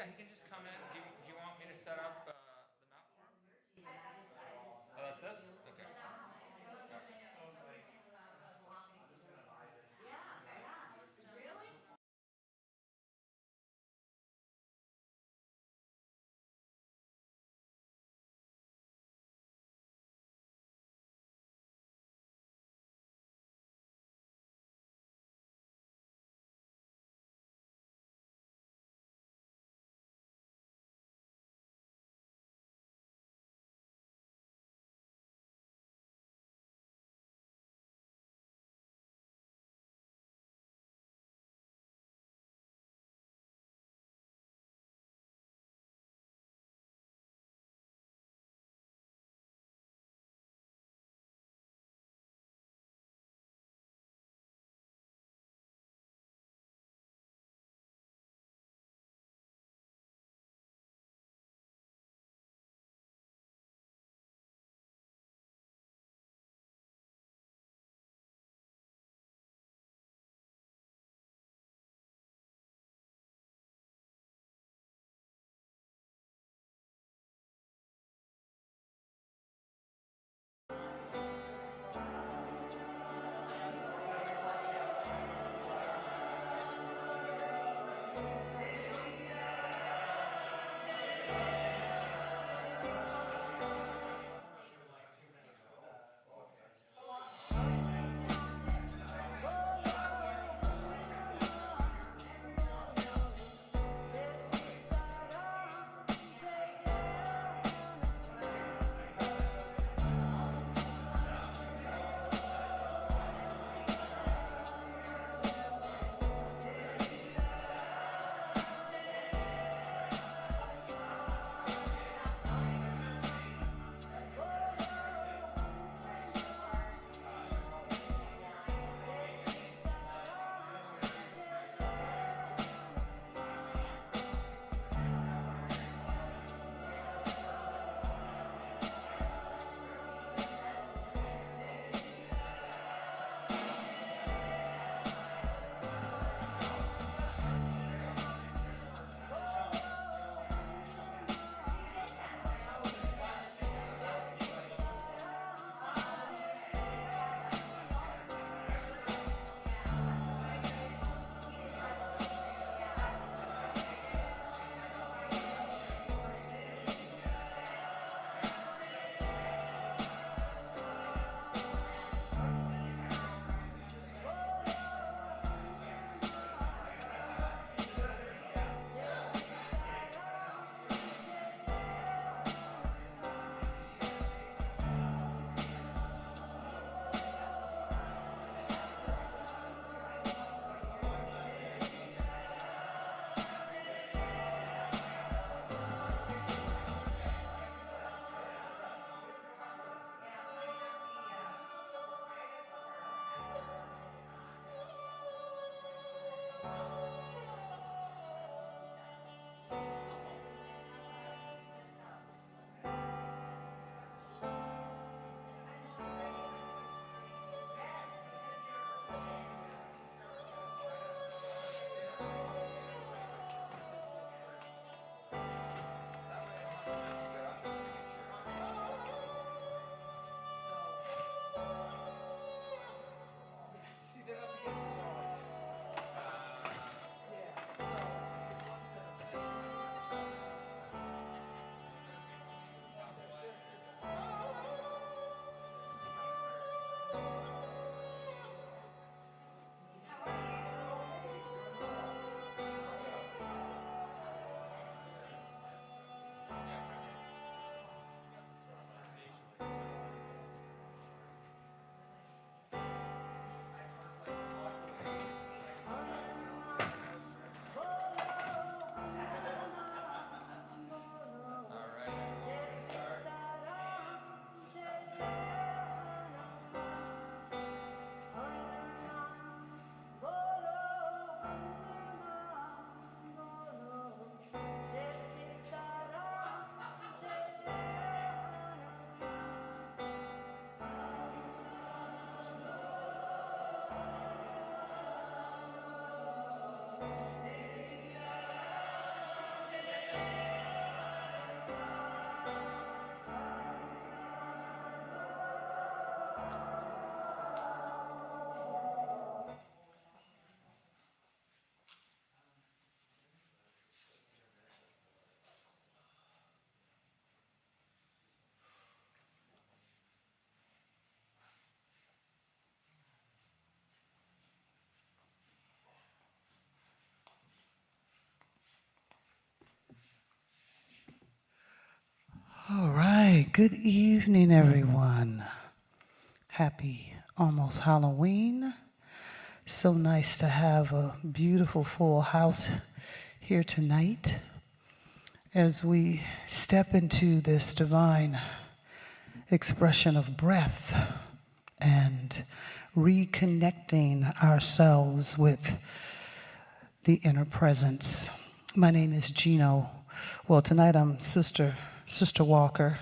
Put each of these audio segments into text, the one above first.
he can just come in. Do you want me to set up the map for him? Oh, that's this? Okay. Good evening, everyone. Happy almost Halloween. So nice to have a beautiful full house here tonight as we step into this divine expression of breath and reconnecting ourselves with the inner presence. My name is Gino. Well, tonight I'm Sister Walker.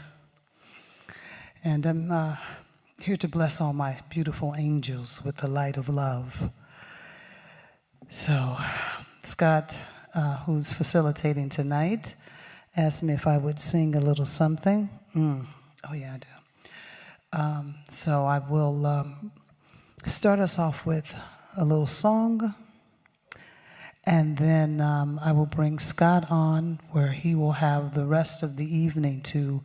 And I'm here to bless all my beautiful angels with the light of love. So Scott, who's facilitating tonight, asked me if I would sing a little something. Oh yeah, I do. So I will start us off with a little song, and then I will bring Scott on, where he will have the rest of the evening to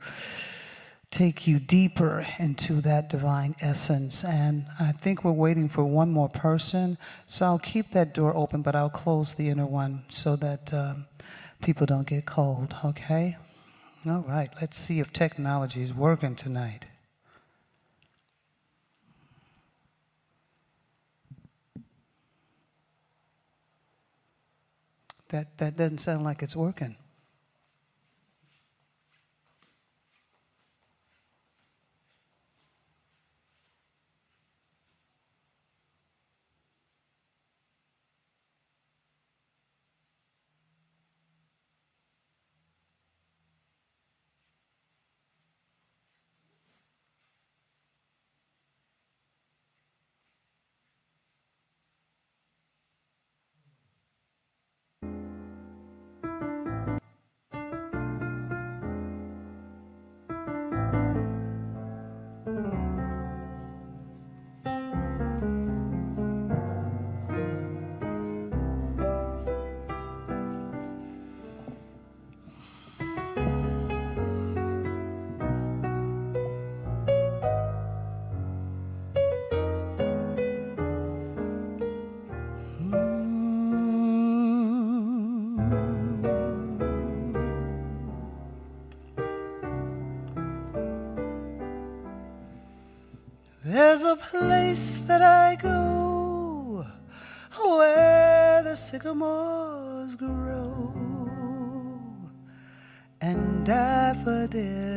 take you deeper into that divine essence. And I think we're waiting for one more person, so I'll keep that door open, but I'll close the inner one so that people don't get cold, okay? All right, let's see if technology is working tonight. That doesn't sound like it's working. There's a place that I go where the sycamores grow and daffodils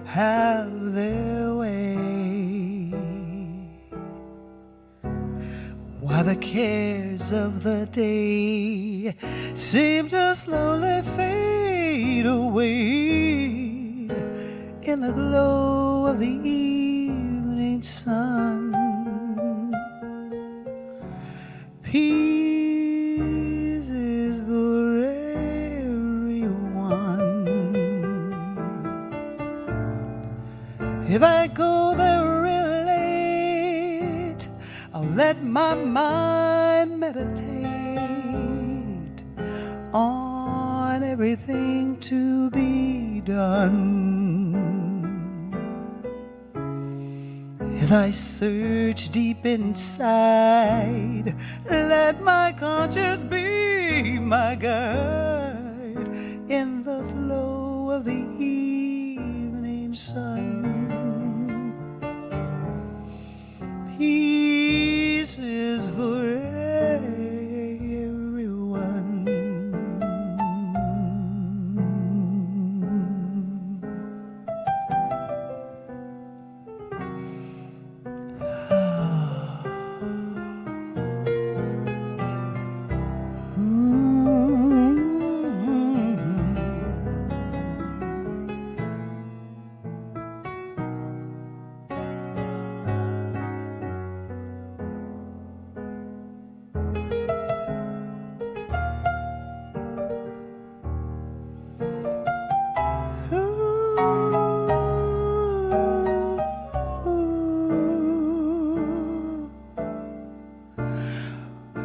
have their way, while the cares of the day seem to slowly fade away in the glow of the evening sun. Peace is for everyone. If I go there real late, I'll let my mind meditate on everything to be done. As I search deep inside, let my conscience be my guide in the flow of the evening sun. Peace is for everyone.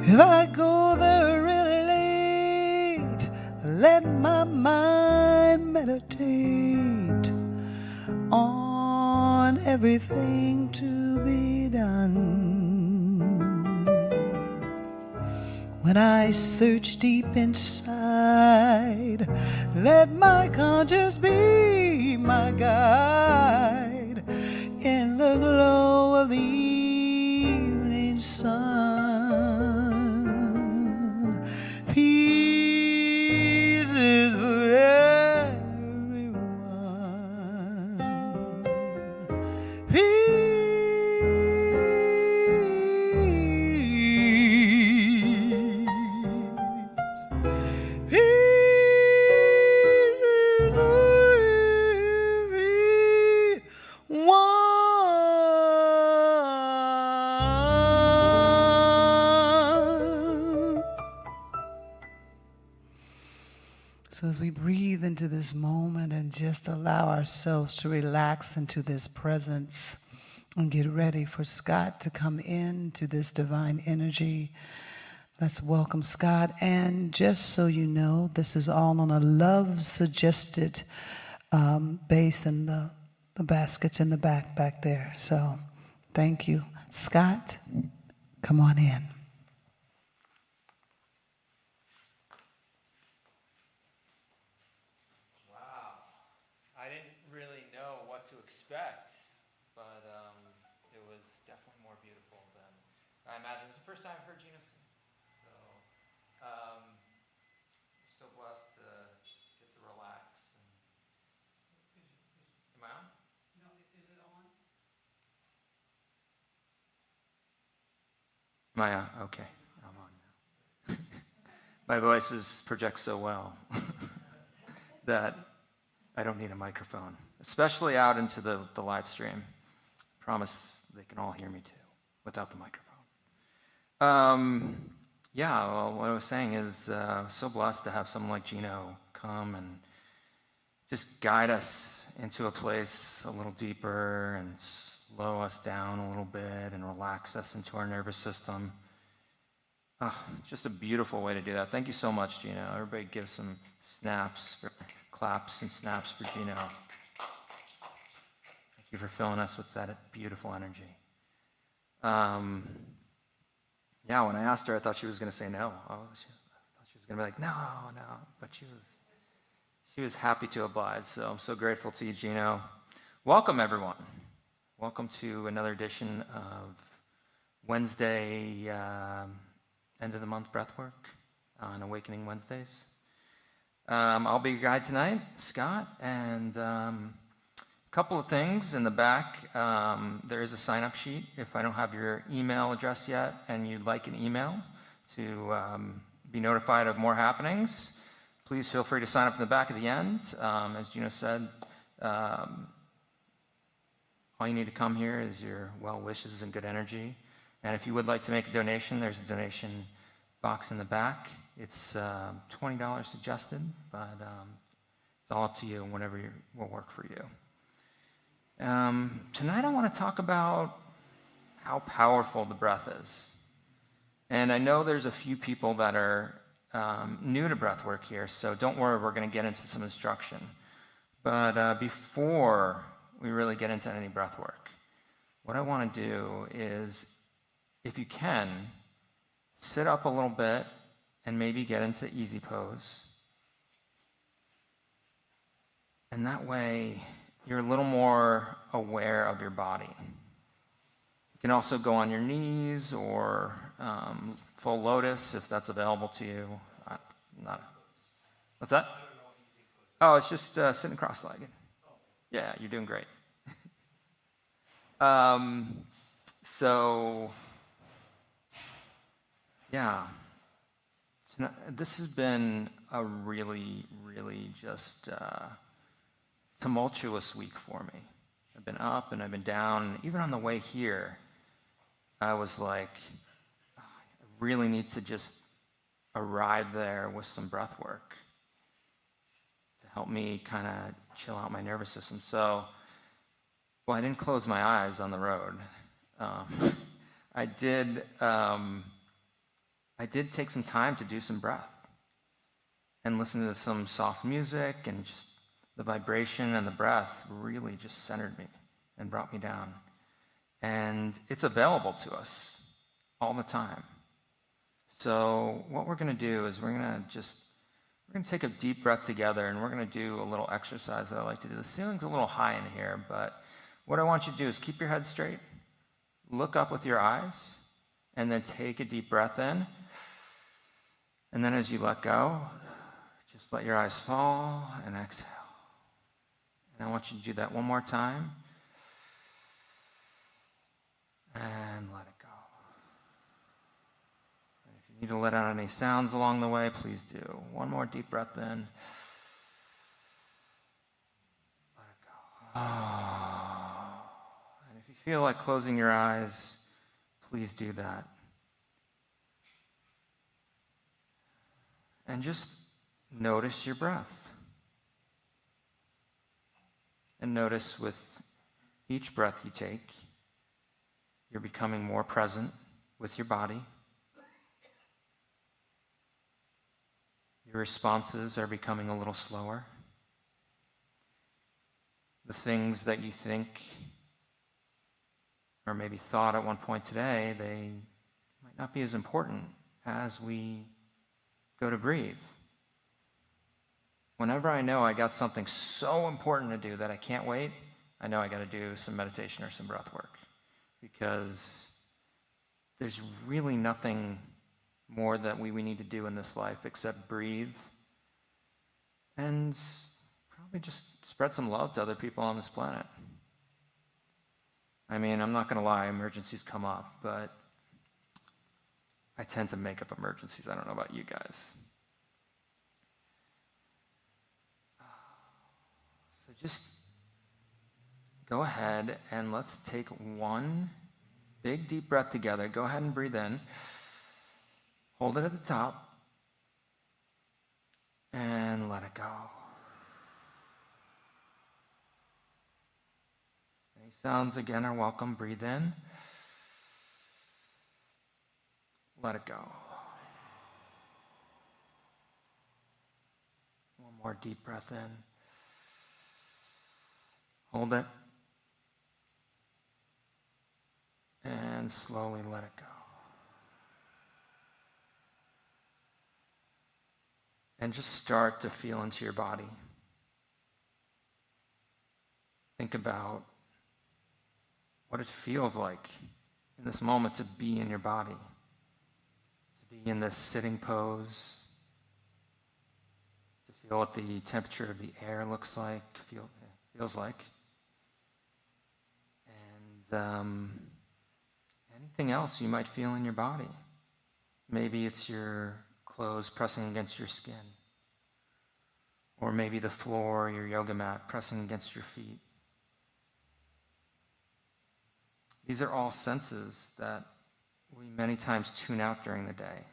If I go there really late, let my mind meditate on everything to be done. When I search deep inside, let my conscience be my guide in the glow of the evening sun. Peace is for everyone. So as we breathe into this moment and just allow ourselves to relax into this presence and get ready for Scott to come into this divine energy, let's welcome Scott. And just so you know, this is all on a love-suggested base in the baskets in the back there. So thank you. Scott, come on in. I didn't really know what to expect, but it was definitely more beautiful than I imagined. It was the first time I've heard Gino sing, so so blessed to get to relax. Am I on? No, is it on? Am I on? Okay, I'm on now. My voice projects so well that I don't need a microphone, especially out into the live stream. Promise they can all hear me too, without the microphone. Yeah, well, what I was saying is so blessed to have someone like Gino come and just guide us into a place a little deeper and slow us down a little bit and relax us into our nervous system. Just a beautiful way to do that. Thank you so much, Gino. Everybody give some snaps, claps and snaps for Gino. Thank you for filling us with that beautiful energy. Yeah, when I asked her, I thought she was going to say no. I thought she was going to be like, no. But she was happy to oblige, so I'm so grateful to you, Gino. Welcome, everyone. Welcome to another edition of Wednesday, end of the month breathwork on Awakening Wednesdays. I'll be your guide tonight, Scott, and a couple of things in the back. There is a sign-up sheet if I don't have your email address yet and you'd like an email to be notified of more happenings. Please feel free to sign up in the back at the end. As Gino said, all you need to come here is your well wishes and good energy. And if you would like to make a donation, there's a donation box in the back. It's $20 suggested, but it's all up to you and whatever will work for you. Tonight I want to talk about how powerful the breath is. And I know there's a few people that are new to breathwork here, so don't worry, we're going to get into some instruction. But before we really get into any breathwork, what I want to do is, if you can, sit up a little bit and maybe get into easy pose. And that way, you're a little more aware of your body. You can also go on your knees or full lotus if that's available to you. What's that? Oh, it's just sitting cross-legged. Yeah, you're doing great. So, yeah. This has been a really, really just tumultuous week for me. I've been up and I've been down. Even on the way here, I was like, I really need to just arrive there with some breath work to help me kind of chill out my nervous system. So, well, I didn't close my eyes on the road. I did take some time to do some breath and listen to some soft music, and just the vibration and the breath really just centered me and brought me down. And it's available to us all the time. So what we're going to do is we're going to just We're going to take a deep breath together, and we're going to do a little exercise that I like to do. The ceiling's a little high in here, but what I want you to do is keep your head straight, look up with your eyes, and then take a deep breath in. And then as you let go, just let your eyes fall and exhale. And I want you to do that one more time. And let it go. And if you need to let out any sounds along the way, please do. One more deep breath in. Let it go. Oh. And if you feel like closing your eyes, please do that. And just notice your breath. And notice with each breath you take, you're becoming more present with your body. Your responses are becoming a little slower. The things that you think or maybe thought at one point today, they might not be as important as we go to breathe. Whenever I know I got something so important to do that I can't wait, I know I got to do some meditation or some breath work, because there's really nothing more that we need to do in this life except breathe and probably just spread some love to other people on this planet. I mean, I'm not going to lie, emergencies come up, but I tend to make up emergencies. I don't know about you guys. So just go ahead and let's take one big deep breath together. Go ahead and breathe in. Hold it at the top. And let it go. Any sounds again are welcome. Breathe in. Let it go. One more deep breath in. Hold it. And slowly let it go. And just start to feel into your body. Think about what it feels like in this moment to be in your body, to be in this sitting pose, to feel what the temperature of the air looks like, feels like. And anything else you might feel in your body. Maybe it's your clothes pressing against your skin, or maybe the floor, your yoga mat pressing against your feet. These are all senses that we many times tune out during the day.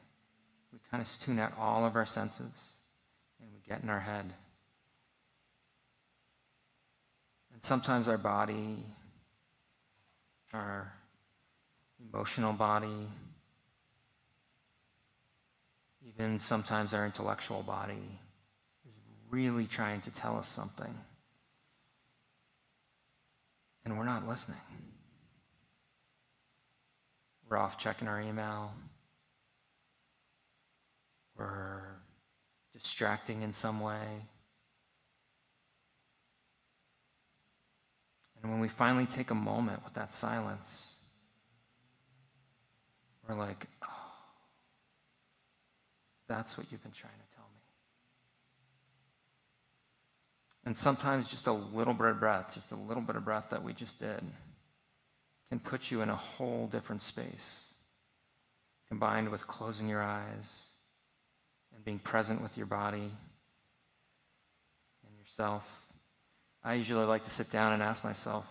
We kind of tune out all of our senses, and we get in our head. And sometimes our body, our emotional body, even sometimes our intellectual body is really trying to tell us something. And we're not listening. We're off checking our email. We're distracting in some way. And when we finally take a moment with that silence, we're like, oh, that's what you've been trying to tell me. And sometimes just a little bit of breath, just a little bit of breath that we just did, can put you in a whole different space, combined with closing your eyes and being present with your body and yourself. I usually like to sit down and ask myself,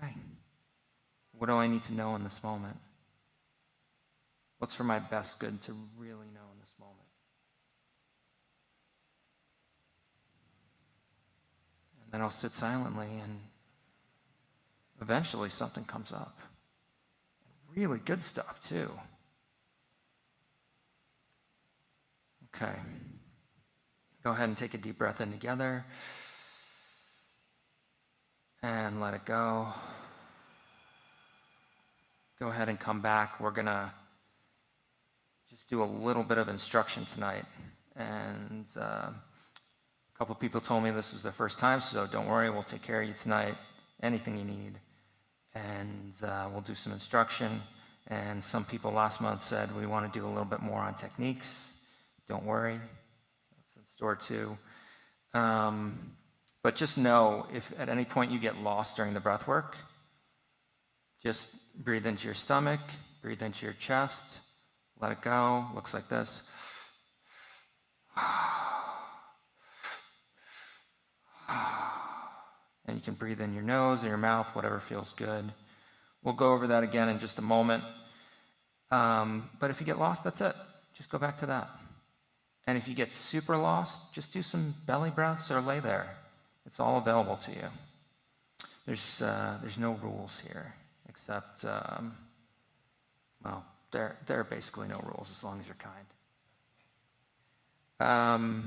okay, what do I need to know in this moment? What's for my best good to really know in this moment? And then I'll sit silently, and eventually something comes up. Really good stuff, too. Okay. Go ahead and take a deep breath in together. And let it go. Go ahead and come back. We're going to just do a little bit of instruction tonight. And a couple of people told me this was their first time, so don't worry, we'll take care of you tonight, anything you need. And we'll do some instruction. And some people last month said, we want to do a little bit more on techniques. Don't worry, that's in store too. But just know, if at any point you get lost during the breath work, just breathe into your stomach, breathe into your chest, let it go. Looks like this. And you can breathe in your nose or your mouth, whatever feels good. We'll go over that again in just a moment. But if you get lost, that's it. Just go back to that. And if you get super lost, just do some belly breaths or lay there. It's all available to you. There's no rules here, except, well, there are basically no rules as long as you're kind.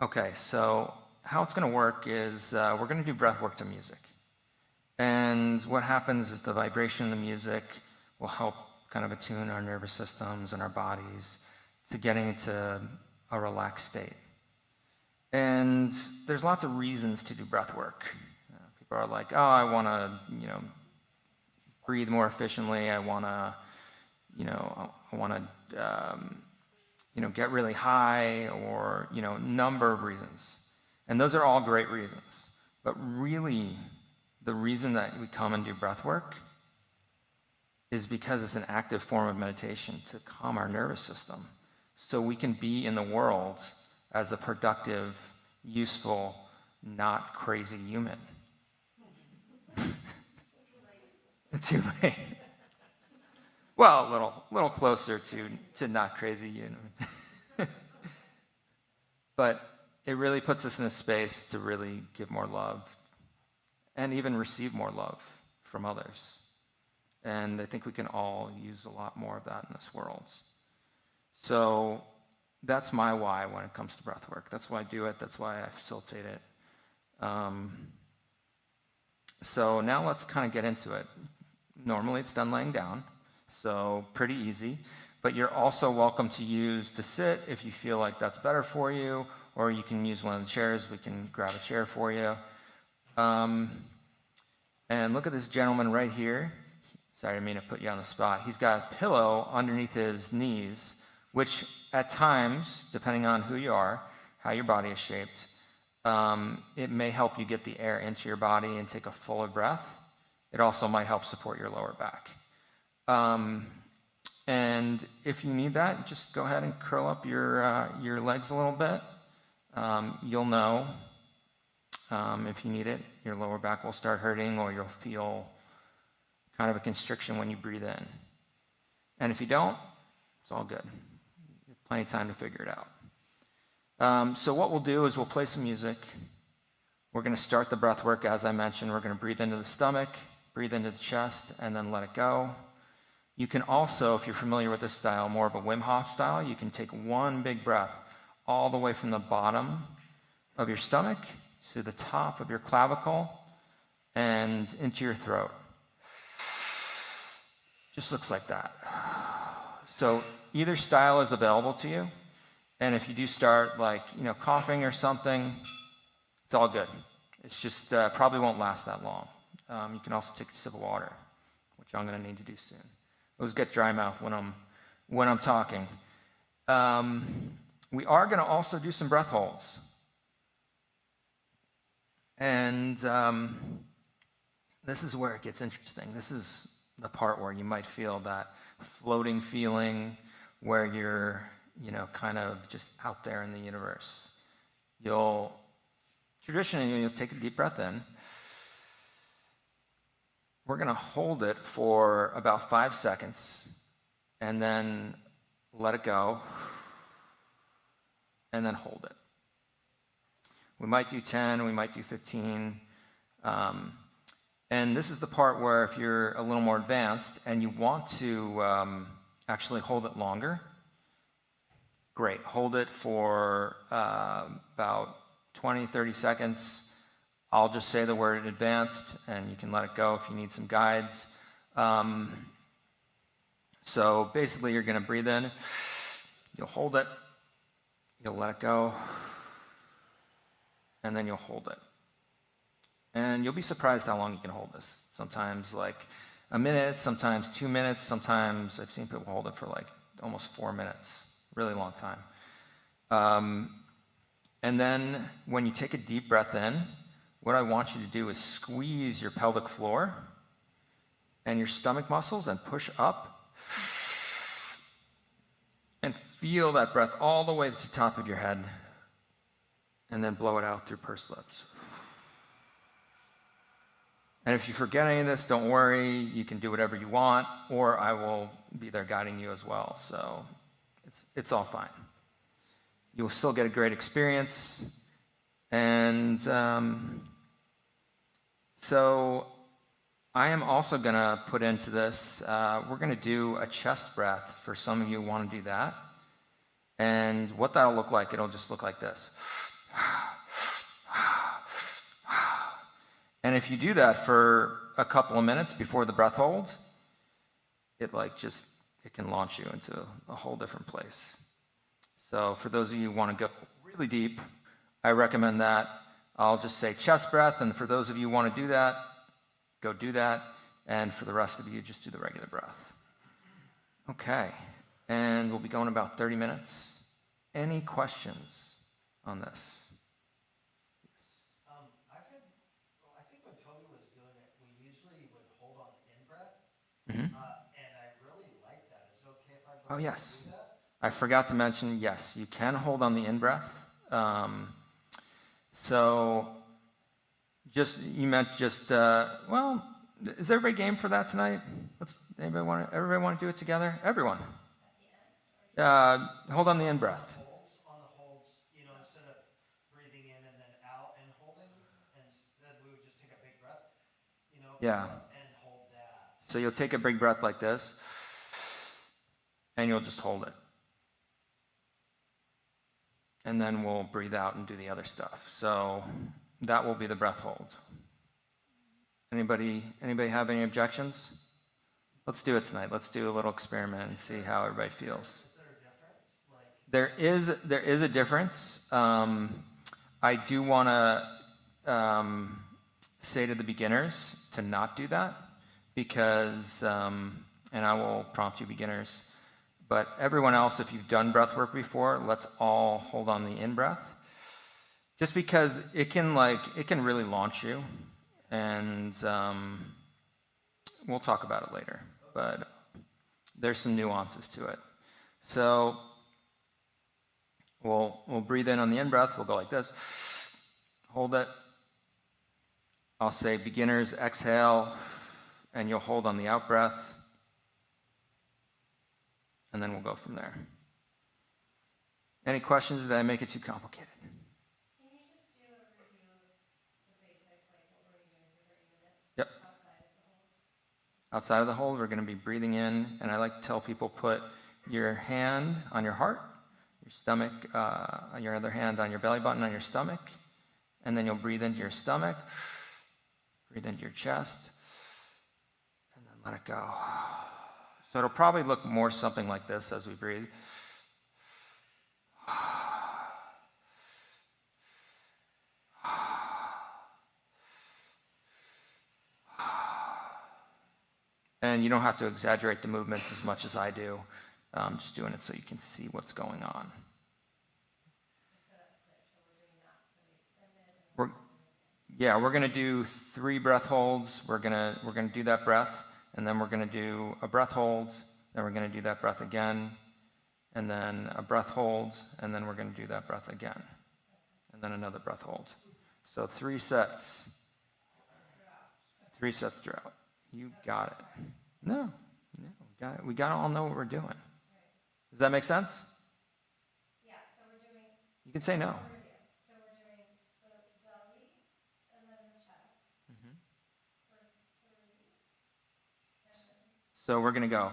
Okay, so how it's going to work is we're going to do breath work to music. And what happens is the vibration of the music will help kind of attune our nervous systems and our bodies to getting into a relaxed state. And there's lots of reasons to do breath work. People are like, oh, I want to, breathe more efficiently. I want to, get really high, or, number of reasons. And those are all great reasons. But really, the reason that we come and do breath work is because it's an active form of meditation to calm our nervous system, so we can be in the world as a productive, useful, not crazy human. Too late. Well, a little closer to not crazy human. But it really puts us in a space to really give more love and even receive more love from others. And I think we can all use a lot more of that in this world. So that's my why when it comes to breath work. That's why I do it. That's why I facilitate it. So now let's kind of get into it. Normally it's done laying down, so pretty easy. But you're also welcome to use the sit if you feel like that's better for you, or you can use one of the chairs. We can grab a chair for you. And look at this gentleman right here. Sorry, I didn't mean to put you on the spot. He's got a pillow underneath his knees, which at times, depending on who you are, how your body is shaped, it may help you get the air into your body and take a fuller breath. It also might help support your lower back. And if you need that, just go ahead and curl up your legs a little bit. You'll know if you need it. Your lower back will start hurting, or you'll feel kind of a constriction when you breathe in. And if you don't, it's all good. You have plenty of time to figure it out. So what we'll do is we'll play some music. We're going to start the breath work, as I mentioned. We're going to breathe into the stomach, breathe into the chest, and then let it go. You can also, if you're familiar with this style, more of a Wim Hof style, you can take one big breath all the way from the bottom of your stomach to the top of your clavicle and into your throat. Just looks like that. So either style is available to you. And if you do start coughing or something, it's all good. It's just probably won't last that long. You can also take a sip of water, which I'm going to need to do soon. I always get dry mouth when I'm talking. We are going to also do some breath holds. And this is where it gets interesting. This is the part where you might feel that floating feeling where you're, kind of just out there in the universe. Traditionally, you'll take a deep breath in. We're going to hold it for about 5 seconds and then let it go and then hold it. We might do 10, we might do 15. And this is the part where if you're a little more advanced and you want to actually hold it longer, great. Hold it for about 20, 30 seconds. I'll just say the word advanced, and you can let it go if you need some guides. So basically, you're going to breathe in. You'll hold it. You'll let it go, and then you'll hold it. And you'll be surprised how long you can hold this. Sometimes like a minute, sometimes 2 minutes, sometimes I've seen people hold it for like almost 4 minutes, really long time. And then when you take a deep breath in, what I want you to do is squeeze your pelvic floor and your stomach muscles and push up and feel that breath all the way to the top of your head, and then blow it out through pursed lips. And if you forget any of this, don't worry, you can do whatever you want, or I will be there guiding you as well. So it's all fine. You will still get a great experience. And so I am also going to put into this, we're going to do a chest breath for some of you who want to do that. And what that'll look like, it'll just look like this. And if you do that for a couple of minutes before the breath hold, it can launch you into a whole different place. So for those of you who want to go really deep, I recommend that. I'll just say chest breath, and for those of you who want to do that, go do that. And for the rest of you, just do the regular breath. Okay, and we'll be going about 30 minutes. Any questions on this? I think when Toby was doing it, we usually would hold on the in-breath, Mm-hmm. and I really like that. Is it okay if I go Oh, ahead yes. and do that? I forgot to mention, yes, you can hold on the in-breath. So well, is everybody game for that tonight? Everybody want to do it together? Everyone. Hold on the in-breath. On the holds, instead of breathing in and then out and holding, instead we would just take a big breath, Yeah. and hold that. So you'll take a big breath like this, and you'll just hold it. And then we'll breathe out and do the other stuff. So that will be the breath hold. Anybody have any objections? Let's do it tonight. Let's do a little experiment and see how everybody feels. Is there a difference? There is a difference. I do want to say to the beginners to not do that because, and I will prompt you beginners, but everyone else, if you've done breath work before, let's all hold on the in-breath. Just because it can really launch you, and we'll talk about it later, but there's some nuances to it. So we'll breathe in on the in-breath, we'll go like this, hold it. I'll say beginners exhale, and you'll hold on the out-breath, and then we'll go from there. Any questions? Did I make it too complicated? Can you just do a review of the basic, what were you doing for 30 minutes? Yep. Outside of the hold? Outside of the hold, we're going to be breathing in, and I like to tell people put your hand on your heart, your stomach, your other hand on your belly button on your stomach, and then you'll breathe into your stomach, breathe into your chest, and then let it go. So it'll probably look more something like this as we breathe. And you don't have to exaggerate the movements as much as I do. I'm just doing it so you can see what's going on. Just so that's clear. So we're doing that really extended. We're going to do 3 breath holds. We're going to do that breath, and then we're going to do a breath hold, then we're going to do that breath again, and then a breath hold, and then we're going to do that breath again, and then another breath hold. So 3 sets. 3 sets throughout. You got it. No, we got to all know what we're doing. Does that make sense? Yeah, so we're doing. You can say no. So we're doing the belly and then the chest for 3. So we're going to go.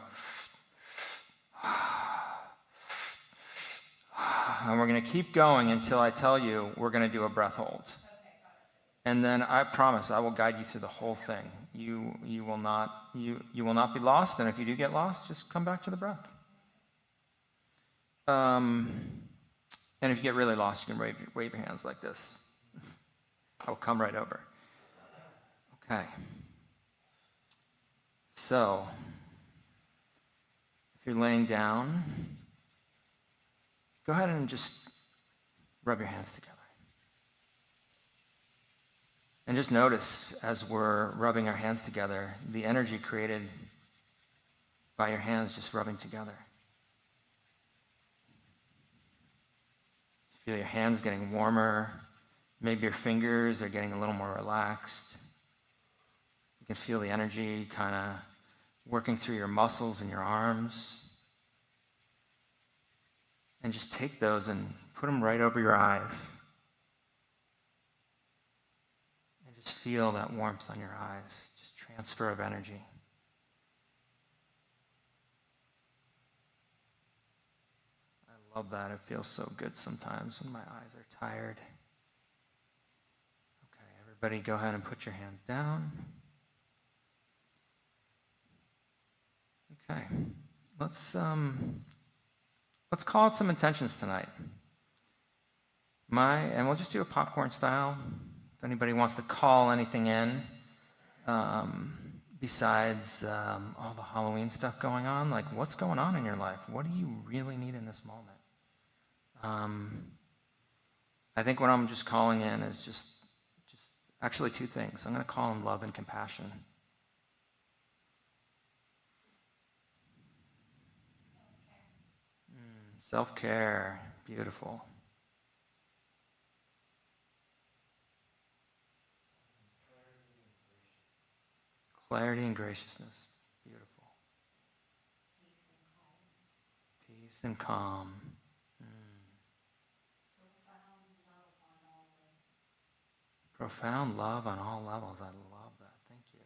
And we're going to keep going until I tell you we're going to do a breath hold. Okay, got it. And then I promise I will guide you through the whole thing. You will not be lost, and if you do get lost, just come back to the breath. And if you get really lost, you can wave your hands like this. I'll come right over. Okay. So, if you're laying down, go ahead and just rub your hands together. And just notice as we're rubbing our hands together, the energy created by your hands just rubbing together. Feel your hands getting warmer. Maybe your fingers are getting a little more relaxed. You can feel the energy kind of working through your muscles and your arms. And just take those and put them right over your eyes. And just feel that warmth on your eyes. Just transfer of energy. I love that. It feels so good sometimes when my eyes are tired. Okay, everybody go ahead and put your hands down. Okay, let's call out some intentions tonight. And we'll just do a popcorn style. If anybody wants to call anything in, besides all the Halloween stuff going on, like what's going on in your life? What do you really need in this moment? I think what I'm just calling in is just actually two things. I'm going to call in love and compassion. Self-care, beautiful. Clarity and graciousness, beautiful. Peace and calm. Profound love on all levels. I love that. Thank you.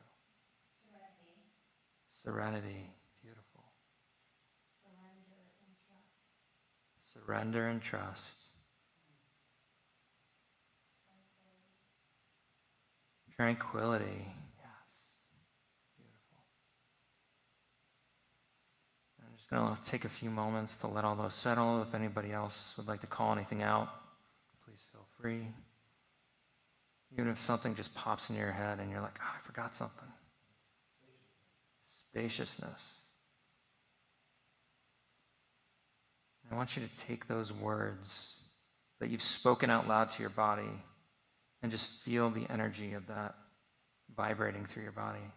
Serenity, beautiful. Surrender and trust. Tranquility, yes. Beautiful. I'm just going to take a few moments to let all those settle. If anybody else would like to call anything out, please feel free. Even if something just pops into your head and you're like, oh, I forgot something. Spaciousness. I want you to take those words that you've spoken out loud to your body and just feel the energy of that vibrating through your body.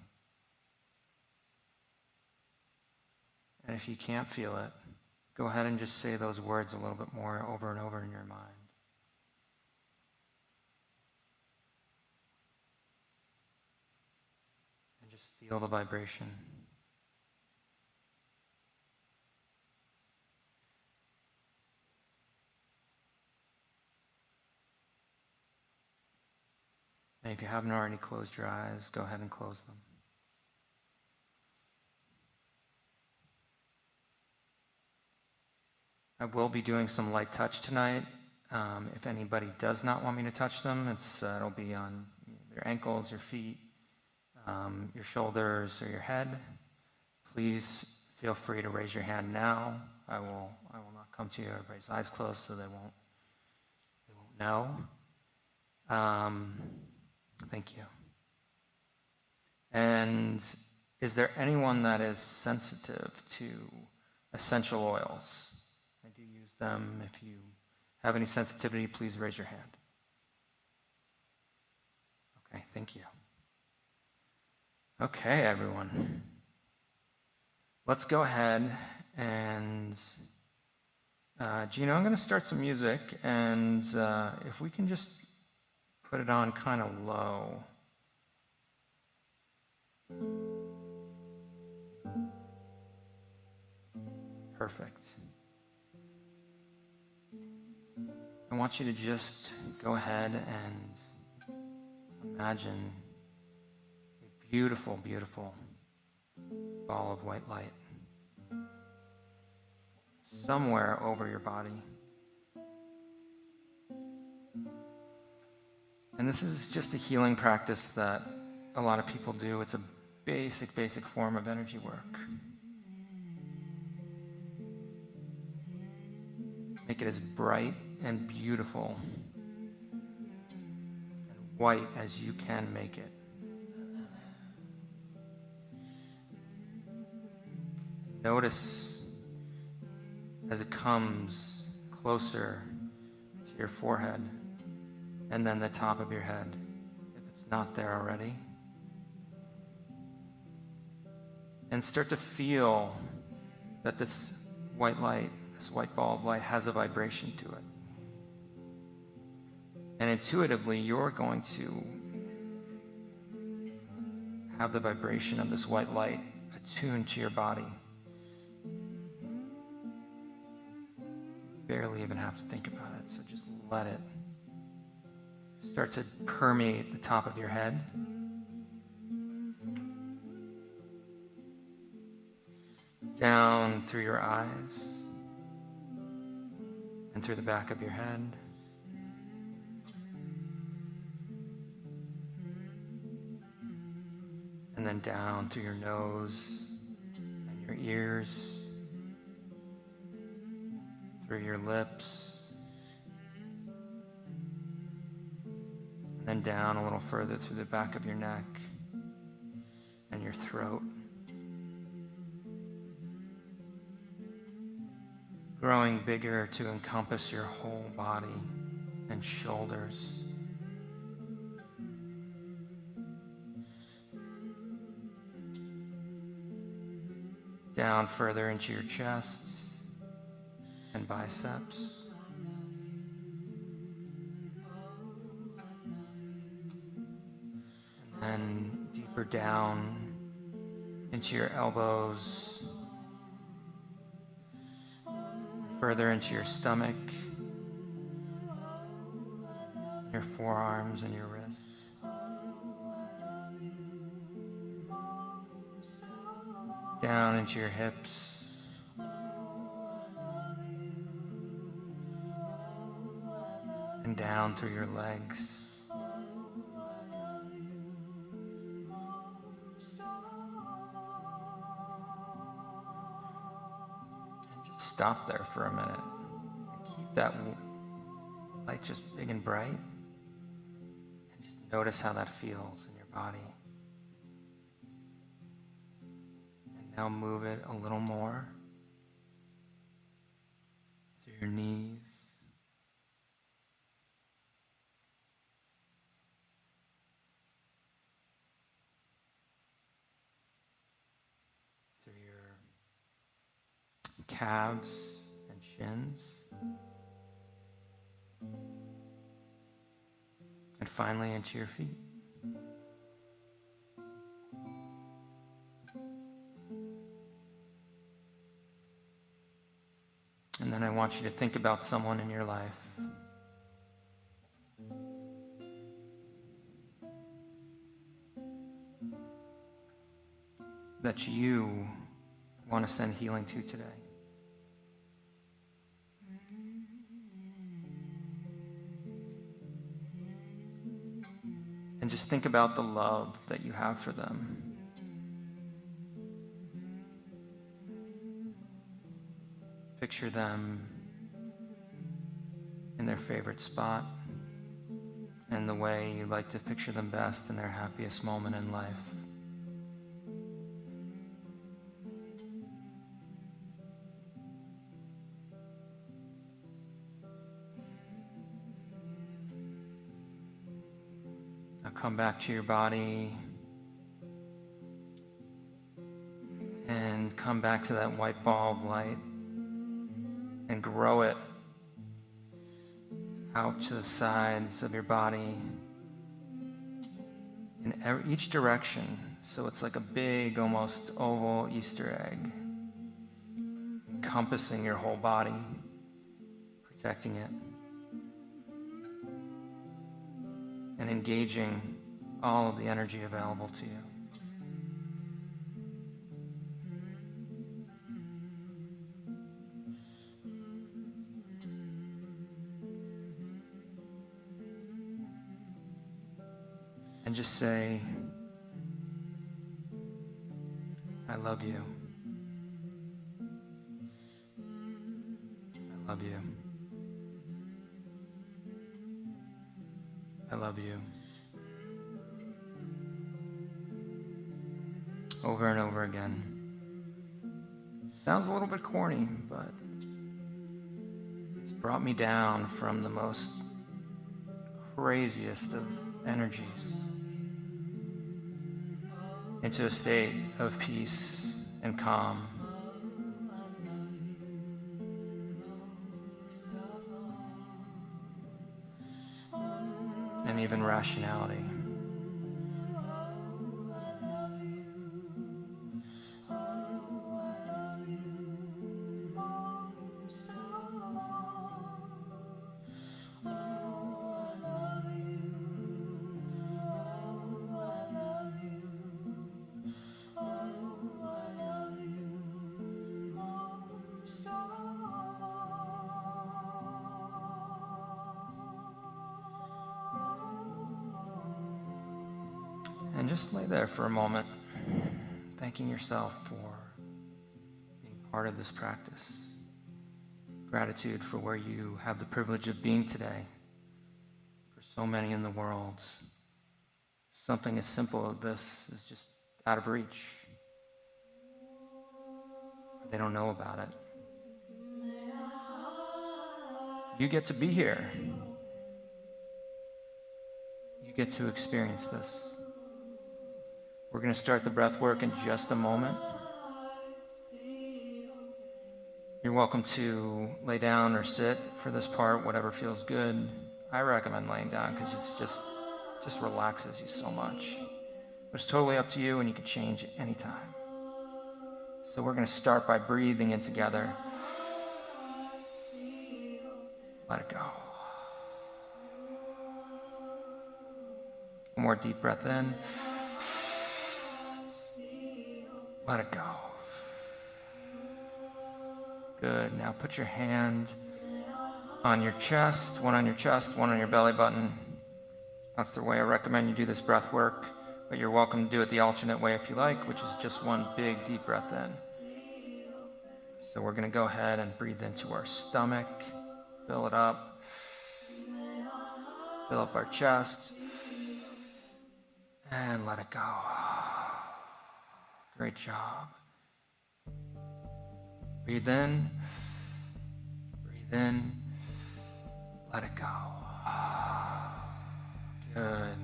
And if you can't feel it, go ahead and just say those words a little bit more over and over in your mind. And just feel the vibration. And if you haven't already closed your eyes, go ahead and close them. I will be doing some light touch tonight. If anybody does not want me to touch them, it'll be on your ankles, your feet, your shoulders, or your head. Please feel free to raise your hand now. I will not come to you. Everybody's eyes closed so they won't know. Thank you. And is there anyone that is sensitive to essential oils? I do use them. If you have any sensitivity, please raise your hand. Okay, thank you. Okay, everyone. Let's go ahead and, Gino, I'm going to start some music, and if we can just put it on kind of low. Perfect. I want you to just go ahead and imagine a beautiful, beautiful ball of white light somewhere over your body. And this is just a healing practice that a lot of people do. It's a basic form of energy work. Make it as bright and beautiful and white as you can make it. Notice as it comes closer to your forehead and then the top of your head, if it's not there already. And start to feel that this white light, this white ball of light has a vibration to it. And intuitively, you're going to have the vibration of this white light attuned to your body. Barely even have to think about it, so just let it start to permeate the top of your head. Down through your eyes and through the back of your head. And then down through your nose and your ears, through your lips, and then down a little further through the back of your neck and your throat. Growing bigger to encompass your whole body and shoulders. Down further into your chest and biceps. And then deeper down into your elbows, further into your stomach, your forearms and your wrists. Down into your hips. And down through your legs. And just stop there for a minute. And keep that light just big and bright. And just notice how that feels in your body. Now move it a little more through your knees, through your calves and shins, and finally into your feet. And then I want you to think about someone in your life that you want to send healing to today. And just think about the love that you have for them. Picture them in their favorite spot and the way you like to picture them best in their happiest moment in life. Now come back to your body and come back to that white ball of light. And grow it out to the sides of your body in each direction. So it's like a big, almost oval Easter egg, encompassing your whole body, protecting it, and engaging all of the energy available to you. And just say, I love you. I love you. I love you. Over and over again. Sounds a little bit corny, but it's brought me down from the most craziest of energies into a state of peace and calm. And even rationality. And just lay there for a moment, thanking yourself for being part of this practice. Gratitude for where you have the privilege of being today. For so many in the world, something as simple as this is just out of reach. They don't know about it. You get to be here. You get to experience this. We're going to start the breath work in just a moment. You're welcome to lay down or sit for this part, whatever feels good. I recommend laying down because it's just relaxes you so much. But it's totally up to you, and you can change anytime. So we're going to start by breathing in together. Let it go. One more deep breath in. Let it go. Good. Now put your hand on your chest, one on your chest, one on your belly button. That's the way I recommend you do this breath work, but you're welcome to do it the alternate way if you like, which is just one big deep breath in. So we're going to go ahead and breathe into our stomach, fill it up, fill up our chest, and let it go. Great job. Breathe in, let it go. Good.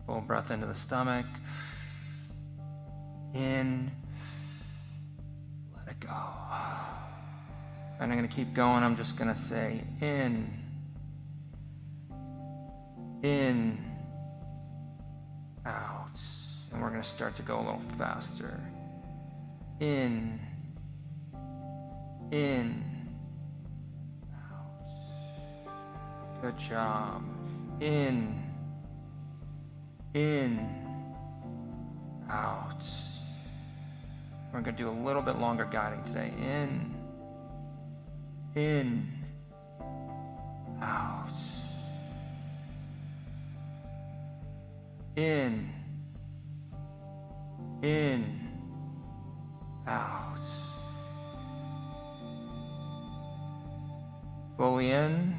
Full breath into the stomach. In, let it go. And I'm going to keep going. I'm just going to say in, out. And we're going to start to go a little faster. In, out. Good job. In, out. We're going to do a little bit longer guiding today. In, out. In, out. Fully in,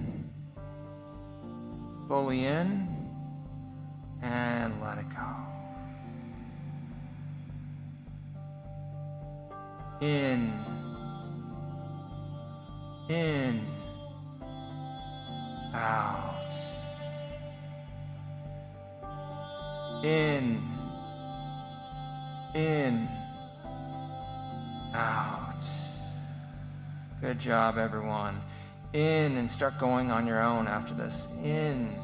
and let it go. In, out. In, out. Good job, everyone. In, and start going on your own after this. In,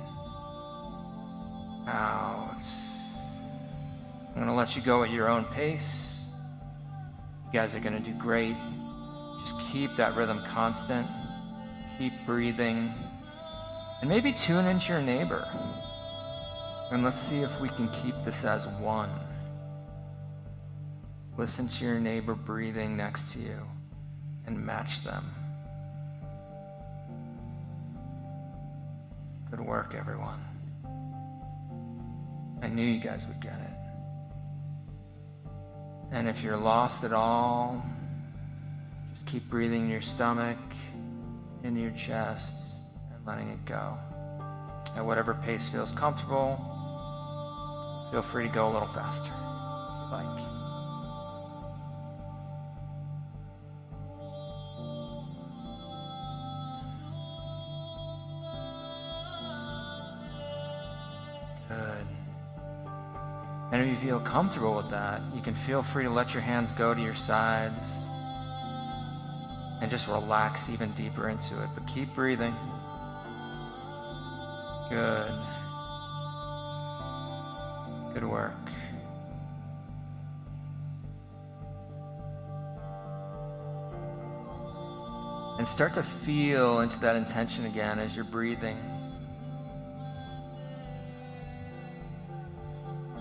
out. I'm going to let you go at your own pace. You guys are going to do great. Just keep that rhythm constant. Keep breathing. And maybe tune into your neighbor. And let's see if we can keep this as one. Listen to your neighbor breathing next to you and match them. Good work, everyone. I knew you guys would get it. And if you're lost at all, just keep breathing in your stomach, into your chest, and letting it go. at whatever pace feels comfortable. Feel free to go a little faster if you like. Good. And if you feel comfortable with that, you can feel free to let your hands go to your sides and just relax even deeper into it. But keep breathing. Good. Good work. And start to feel into that intention again as you're breathing.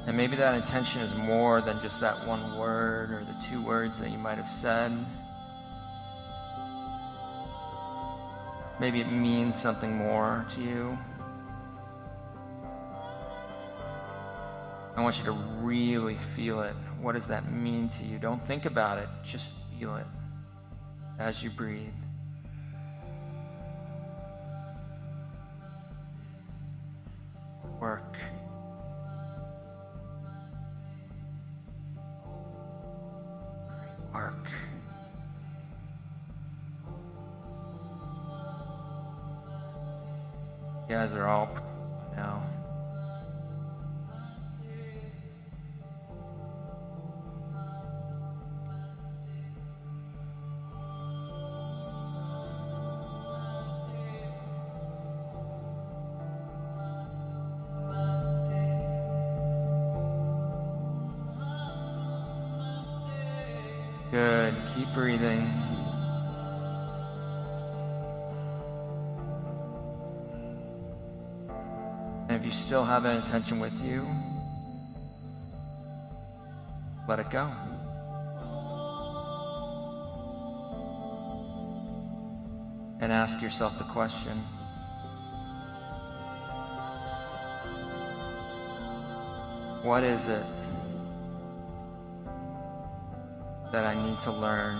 And maybe that intention is more than just that one word or the two words that you might have said. Maybe it means something more to you. I want you to really feel it. What does that mean to you? Don't think about it, just feel it as you breathe. Work. Work. You guys are all now. Good. Keep breathing. And if you still have that intention with you, let it go. And ask yourself the question, what is it that I need to learn?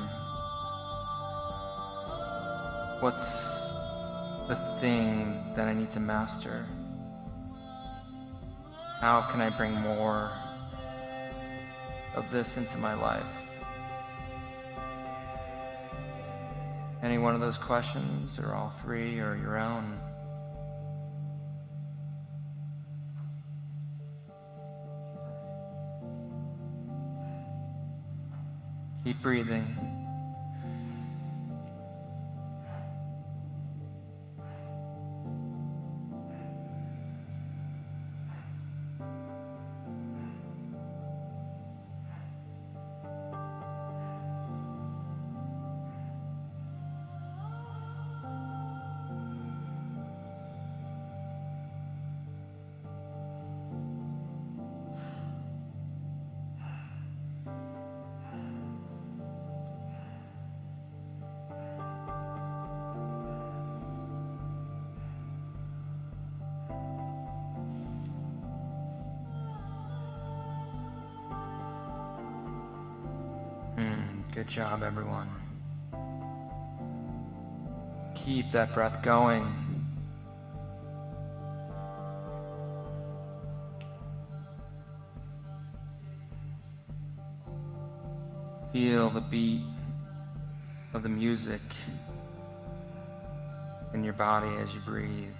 What's the thing that I need to master? How can I bring more of this into my life? Any one of those questions, or all three, or your own? Keep breathing. Good job, everyone. Keep that breath going. Feel the beat of the music in your body as you breathe.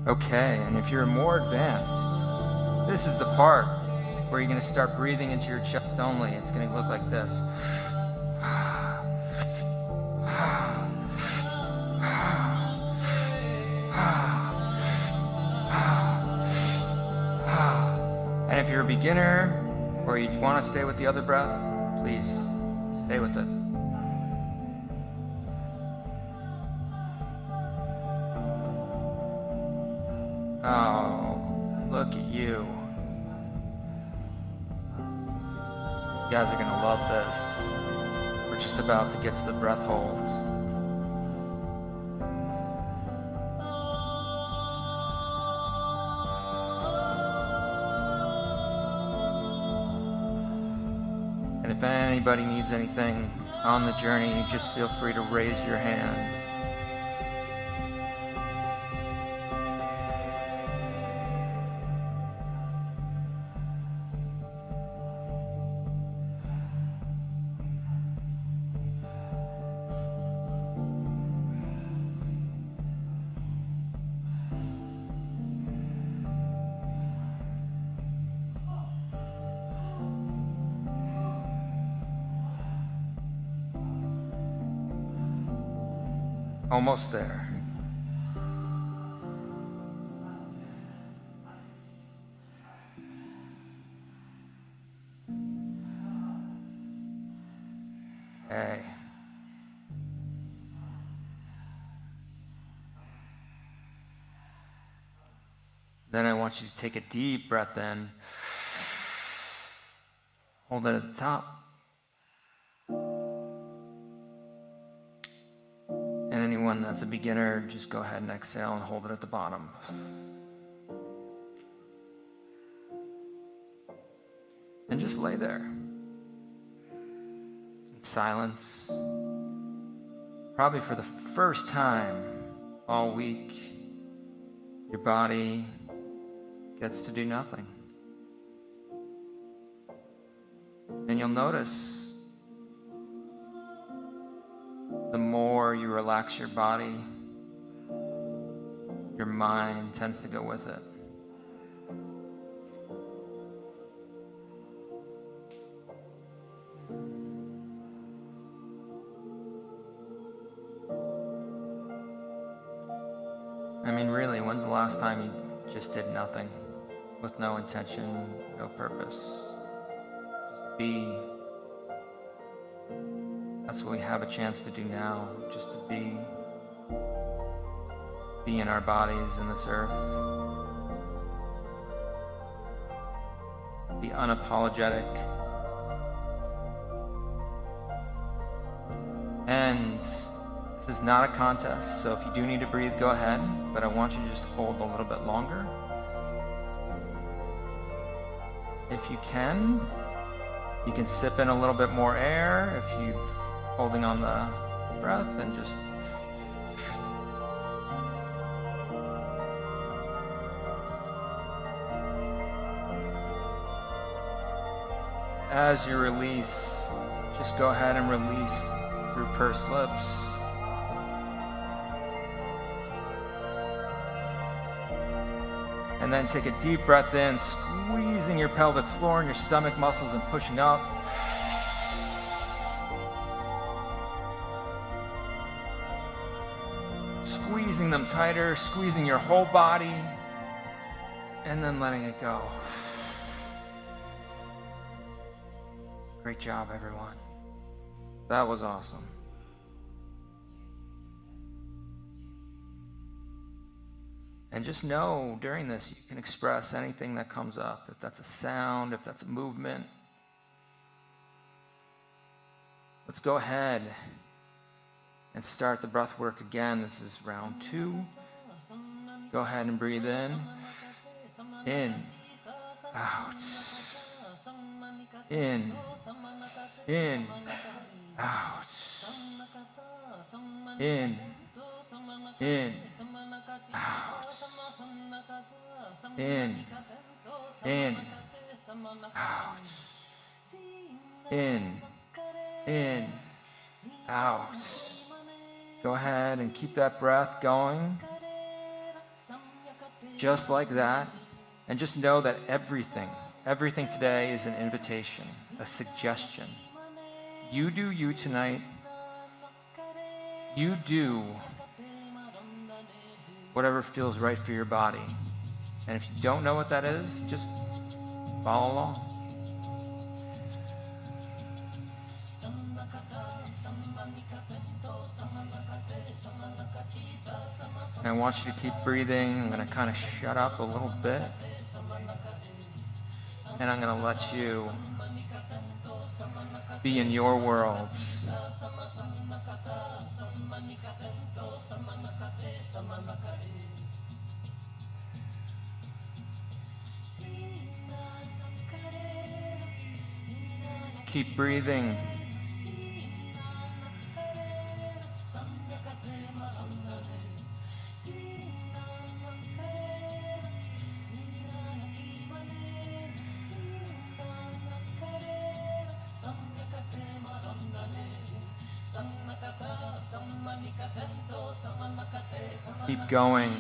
Okay, and if you're more advanced, this is the part where you're going to start breathing into your chest only. It's going to look like this. And if you're a beginner or you want to stay with the other breath, please stay with it. Oh, look at you. You guys are gonna love this. We're just about to get to the breath holds. if anybody needs anything on the journey, just feel free to raise your hand. Almost there. Okay. Then I want you to take a deep breath in. Hold it at the top. And anyone that's a beginner, just go ahead and exhale and hold it at the bottom. And just lay there in silence. Probably for the first time all week, your body gets to do nothing. And you'll notice the more you relax your body, your mind tends to go with it. I mean, really, when's the last time you just did nothing with no intention, no purpose? Just be. That's what we have a chance to do now, just to be in our bodies in this earth. Be unapologetic. And this is not a contest, so if you do need to breathe, go ahead, but I want you to just hold a little bit longer. If you can sip in a little bit more air if you're holding on the breath, and just as you release, just go ahead and release through pursed lips. And then take a deep breath in, squeezing your pelvic floor and your stomach muscles and pushing up. Squeezing them tighter, squeezing your whole body, and then letting it go. Great job, everyone. That was awesome. And just know during this, you can express anything that comes up. If that's a sound, if that's a movement. Let's go ahead and start the breath work again. This is round 2. Go ahead and breathe in, out, in, out, in, out, in, out, in, out. Go ahead and keep that breath going, just like that. And just know that everything today is an invitation, a suggestion. You do you tonight. You do whatever feels right for your body. And if you don't know what that is, just follow along. And I want you to keep breathing. I'm going to kind of shut up a little bit. And I'm going to let you be in your worlds. Keep breathing. Keep going.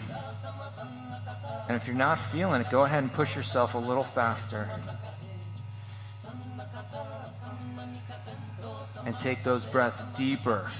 And if you're not feeling it, go ahead and push yourself a little faster. And take those breaths deeper.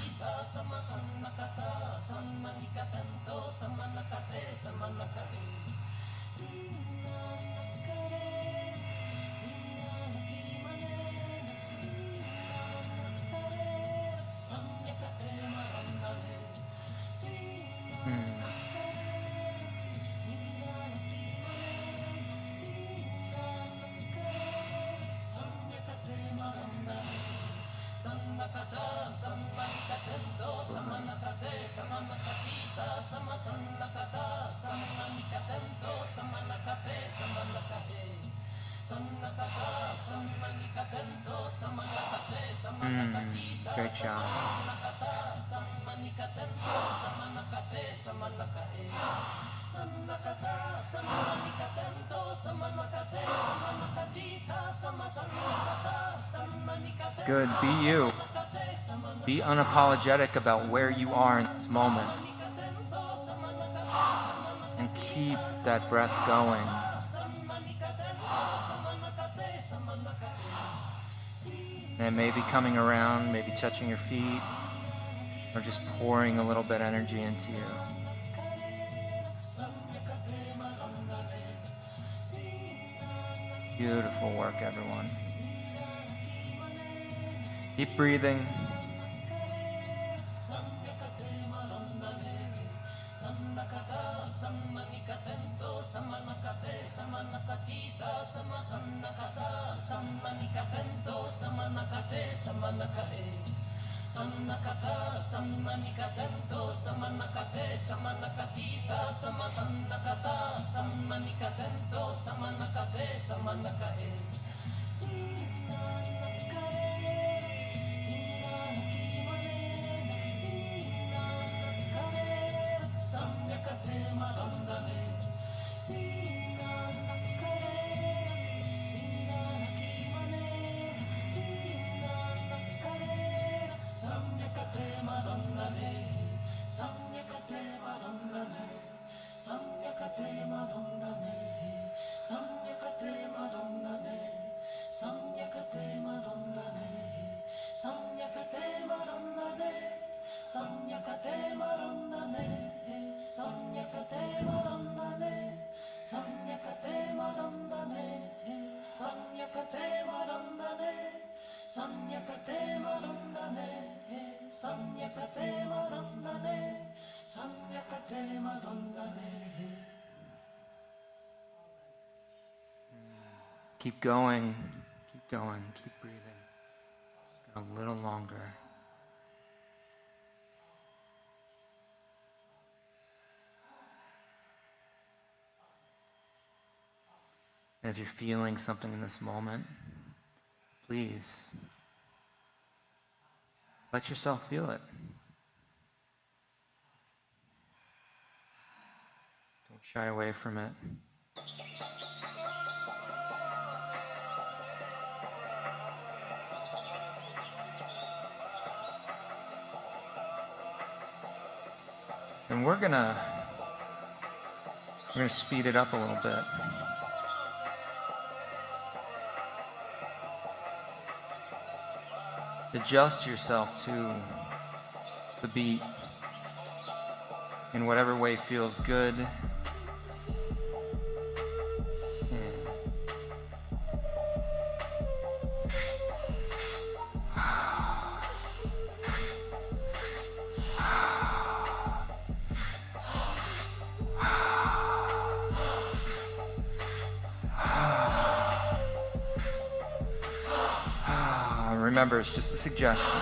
Great job. Good. Be you. Be unapologetic about where you are in this moment. And keep that breath going. And maybe coming around, maybe touching your feet, or just pouring a little bit of energy into you. Beautiful work, everyone. Keep breathing. Keep going, keep breathing. Just a little longer. And if you're feeling something in this moment, please let yourself feel it. Don't shy away from it. And we're gonna speed it up a little bit. Adjust yourself to the beat in whatever way feels good. Remember, it's just a suggestion.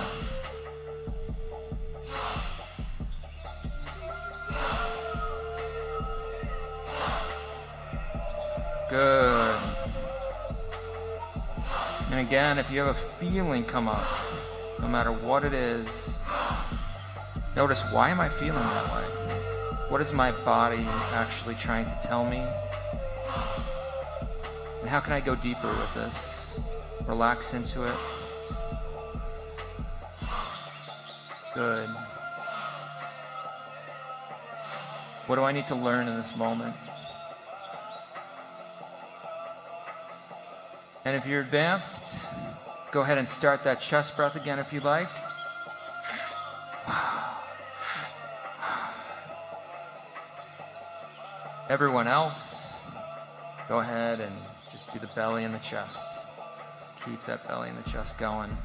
Good. And again, if you have a feeling come up, no matter what it is, notice, why am I feeling that way? What is my body actually trying to tell me? And how can I go deeper with this? Relax into it. Good. What do I need to learn in this moment? And if you're advanced, go ahead and start that chest breath again if you'd like. Everyone else, go ahead and just do the belly and the chest. Just keep that belly and the chest going.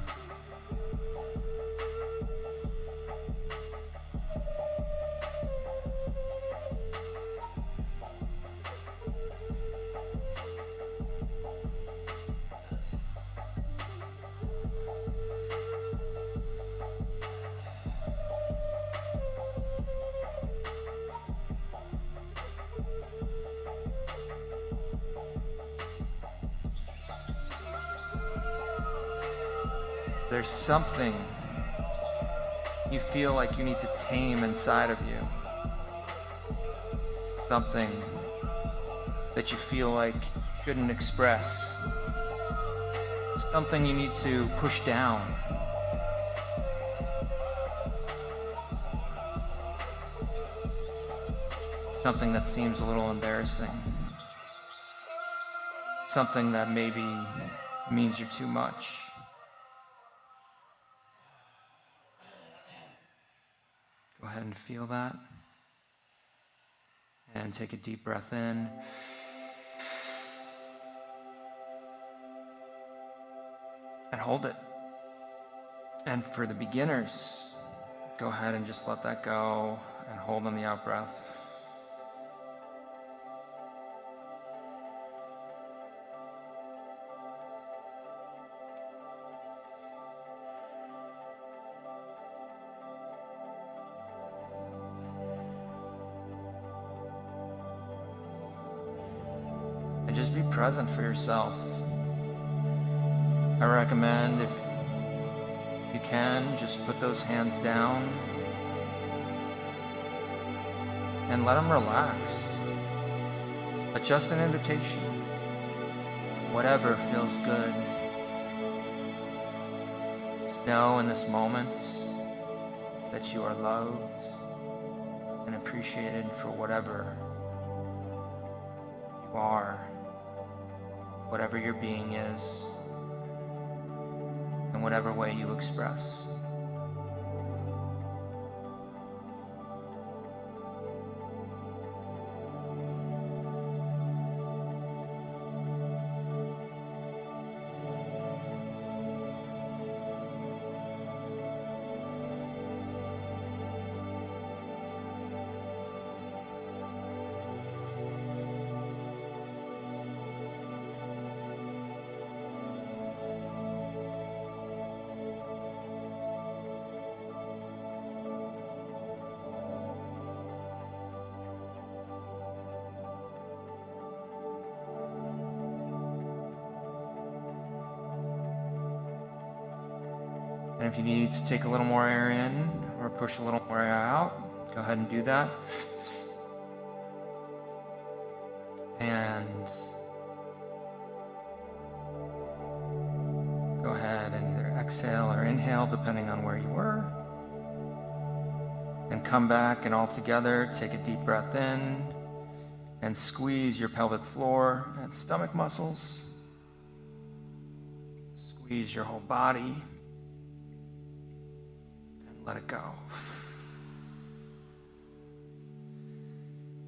There's something you feel like you need to tame inside of you. Something that you feel like you shouldn't express. Something you need to push down. Something that seems a little embarrassing. Something that maybe means you're too much. Go ahead and feel that. And take a deep breath in. And hold it. And for the beginners, go ahead and just let that go and hold on the out breath. And just be present for yourself. I recommend, if you can, just put those hands down and let them relax. But just an invitation. Whatever feels good. Just know in this moment that you are loved and appreciated for whatever you are, whatever your being is, in whatever way you express. And if you need to take a little more air in or push a little more air out, go ahead and do that. And go ahead and either exhale or inhale, depending on where you were. And come back, and all together, take a deep breath in and squeeze your pelvic floor and stomach muscles. Squeeze your whole body. Let it go.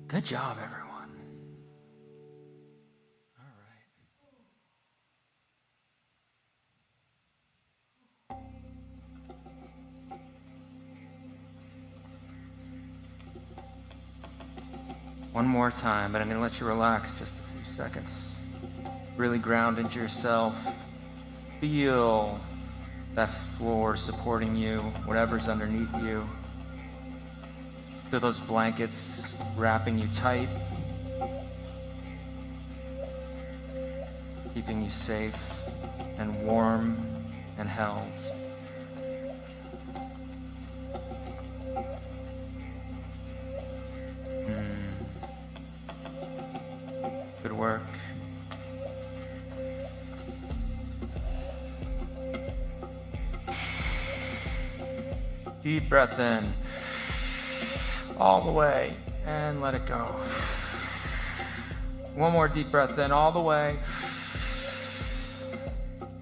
Good job, everyone. All right. One more time, but I'm going to let you relax just a few seconds. Really ground into yourself. Feel that floor supporting you, whatever's underneath you. Feel those blankets wrapping you tight, keeping you safe. and warm and held. Good work. Deep breath in, all the way, and let it go. One more deep breath in, all the way.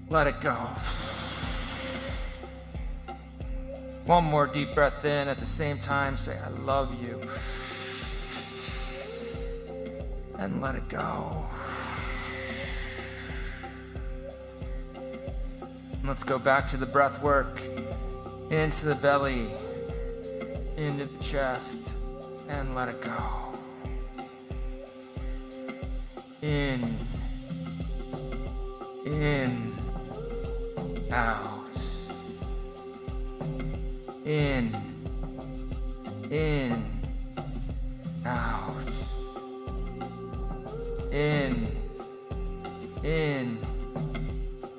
Let it go. One more deep breath in at the same time, say, I love you. And let it go. Let's go back to the breath work. Into the belly, into the chest, and let it go. In, out. In, out. In,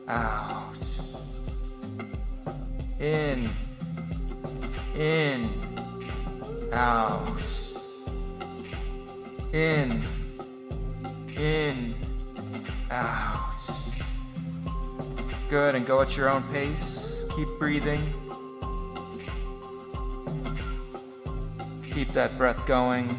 out. In, out. In, out. Good, and go at your own pace. Keep breathing. Keep that breath going.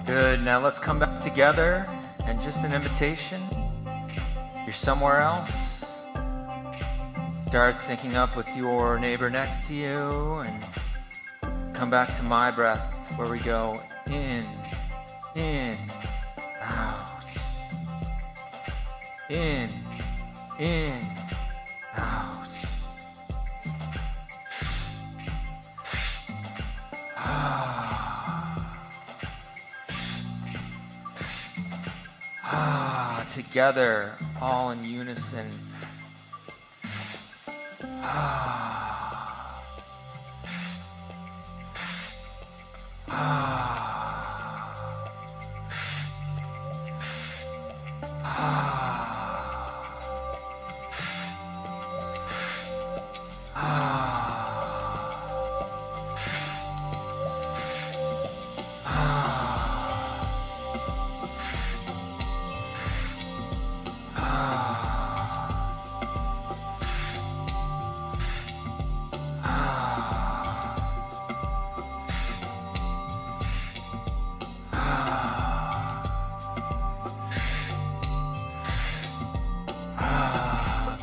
Good, now let's come back together, and just an invitation. If you're somewhere else, start syncing up with your neighbor next to you, and come back to my breath, where we go in, out, in, out. Together, all in unison.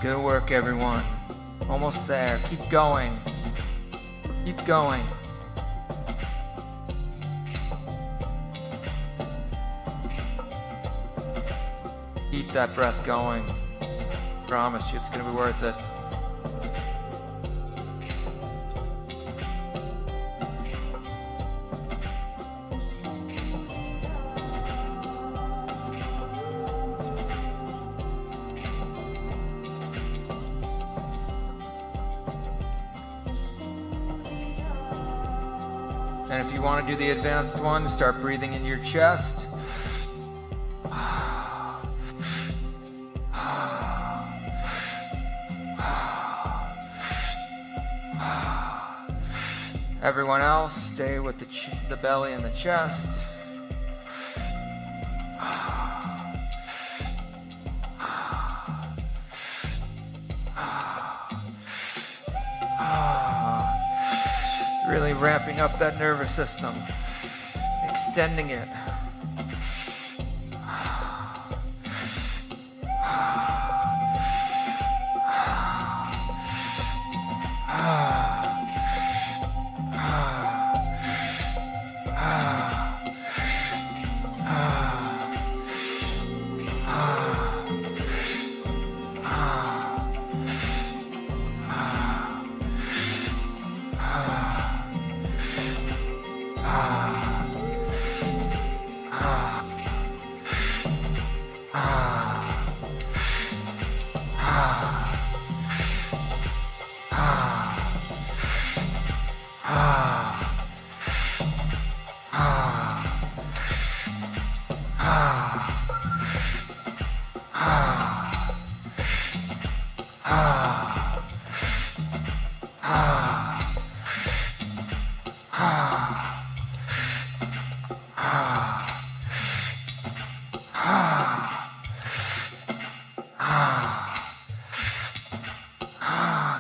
Good work, everyone. Almost there. Keep going. Keep going. Keep that breath going. Promise you it's going to be worth it. And if you want to do the advanced one, start breathing in your chest. Everyone else, stay with the belly and the chest. Really ramping up that nervous system, extending it.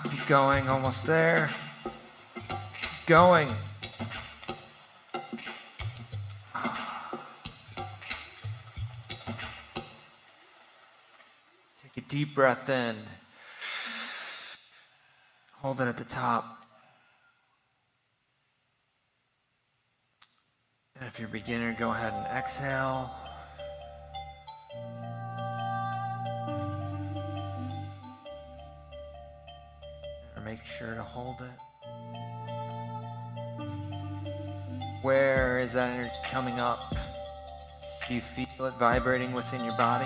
Keep going, almost there. Keep going. Take a deep breath in. Hold it at the top. And if you're a beginner, go ahead and exhale. Make sure to hold it. Where is that energy coming up? Do you feel it vibrating within your body?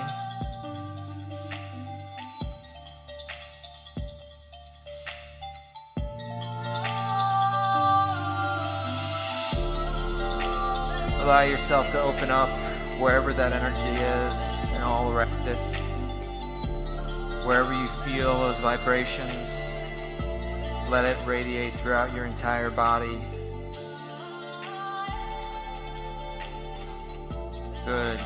Allow yourself to open up wherever that energy is and all around it. Wherever you feel those vibrations, let it radiate throughout your entire body. Good.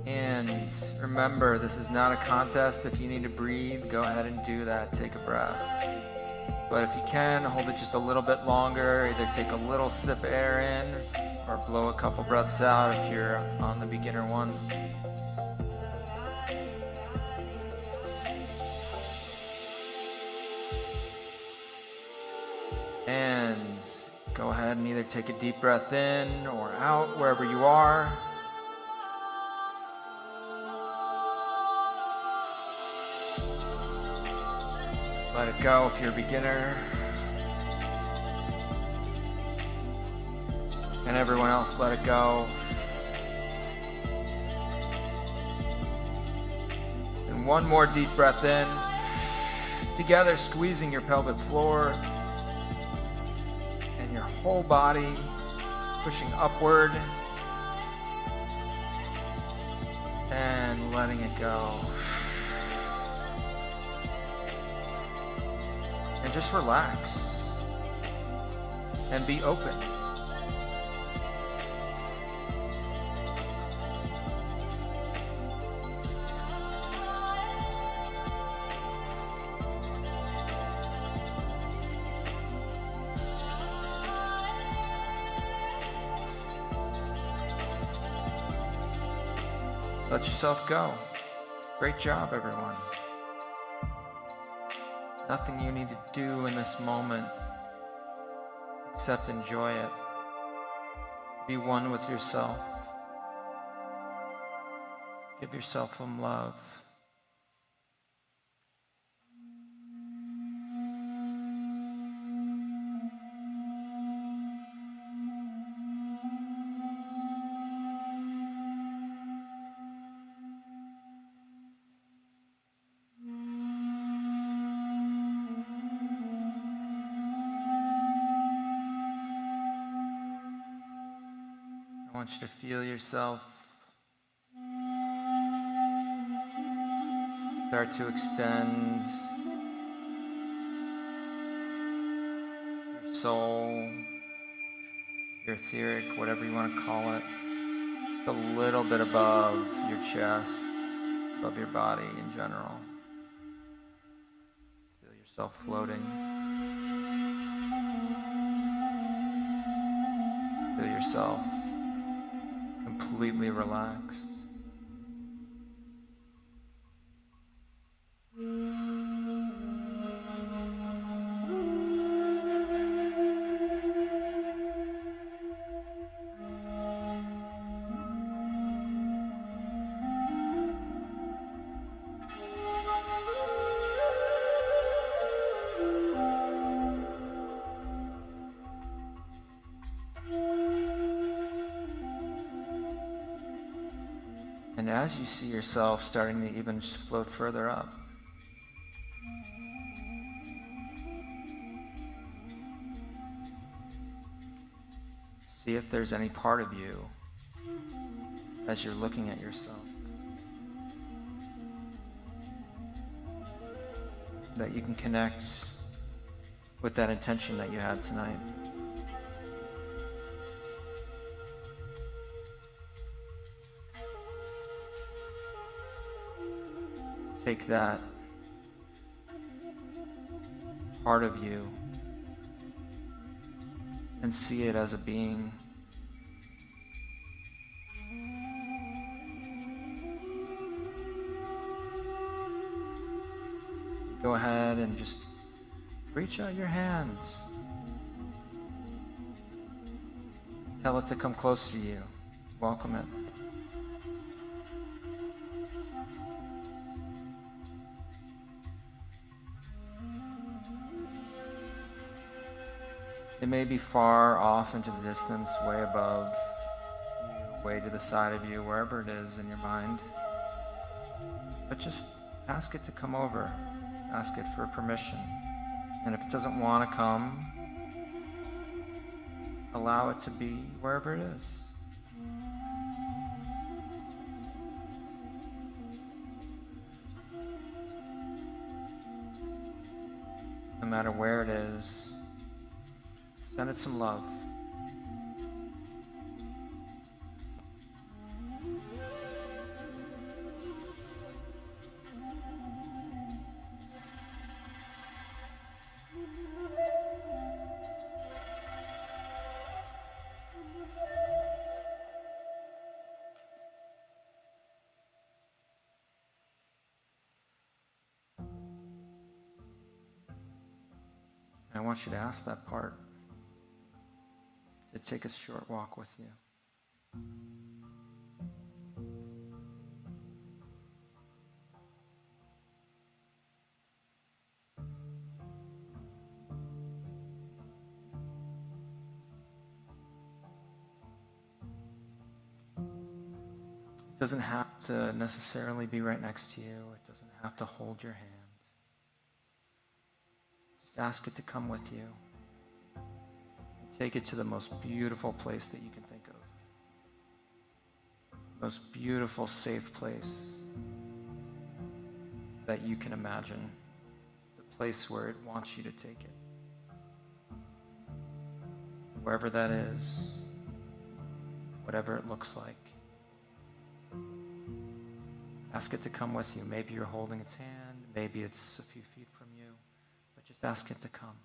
And remember, this is not a contest. If you need to breathe, go ahead and do that. Take a breath. But if you can, hold it just a little bit longer. Either take a little sip of air in or blow a couple breaths out if you're on the beginner one. And go ahead and either take a deep breath in or out wherever you are. Let it go if you're a beginner. And everyone else, let it go. And one more deep breath in. Together, squeezing your pelvic floor and your whole body, pushing upward. And letting it go. And just relax. And be open. Let yourself go. Great job, everyone. Nothing you need to do in this moment except enjoy it. Be one with yourself. Give yourself some love. I want you to feel yourself start to extend your soul, your etheric, whatever you want to call it, just a little bit above your chest, above your body in general. Feel yourself floating. Feel yourself completely relaxed. And as you see yourself starting to even just float further up, see if there's any part of you as you're looking at yourself that you can connect with that intention that you had tonight. Take that part of you and see it as a being. Go ahead and just reach out your hands. Tell it to come close to you. Welcome it. It may be far off into the distance, way above you, way to the side of you, wherever it is in your mind. But just ask it to come over. Ask it for permission. And if it doesn't want to come, allow it to be wherever it is. No matter where it is, send it some love. I want you to ask that part to take a short walk with you. It doesn't have to necessarily be right next to you. It doesn't have to hold your hand. Just ask it to come with you. Take it to the most beautiful place that you can think of. most beautiful, safe place that you can imagine, the place where it wants you to take it. Wherever that is, whatever it looks like. Ask it to come with you. Maybe you're holding its hand, maybe it's a few feet from you, but just ask it to come.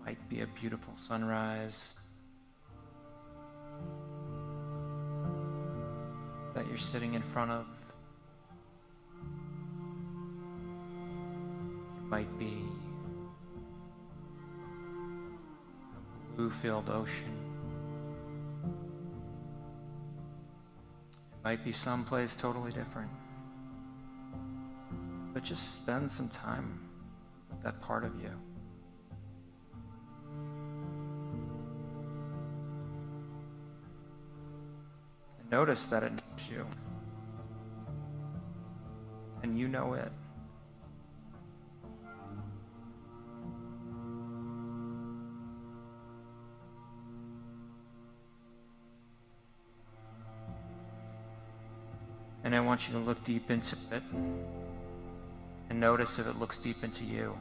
Might be a beautiful sunrise that you're sitting in front of. It might be a blue-filled ocean. It might be someplace totally different. But just spend some time with that part of you. And notice that it knows you. And you know it. And I want you to look deep into it and notice if it looks deep into you.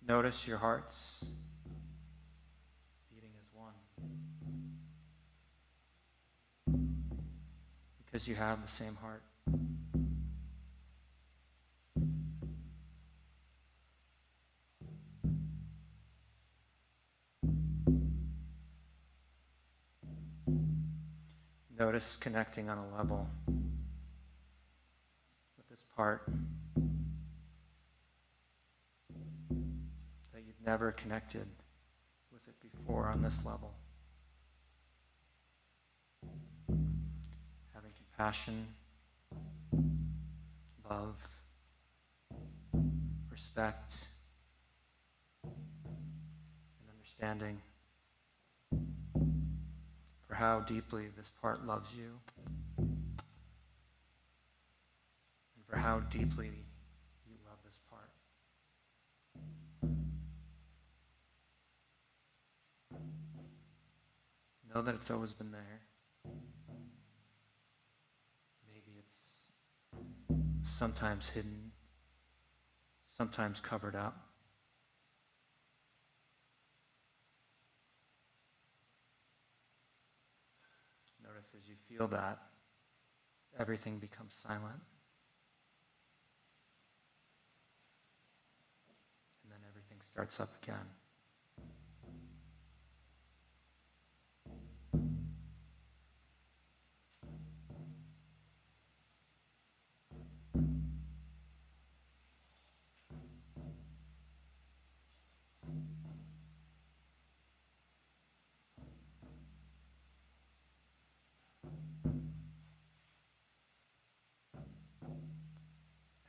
Notice your hearts beating as one. Because you have the same heart. Notice connecting on a level with this part that you've never connected with it before on this level. Having compassion, love, respect, and understanding for how deeply this part loves you and for how deeply you love this part. Know that it's always been there. Maybe it's sometimes hidden, sometimes covered up. Notice as you feel that, everything becomes silent. And then everything starts up again.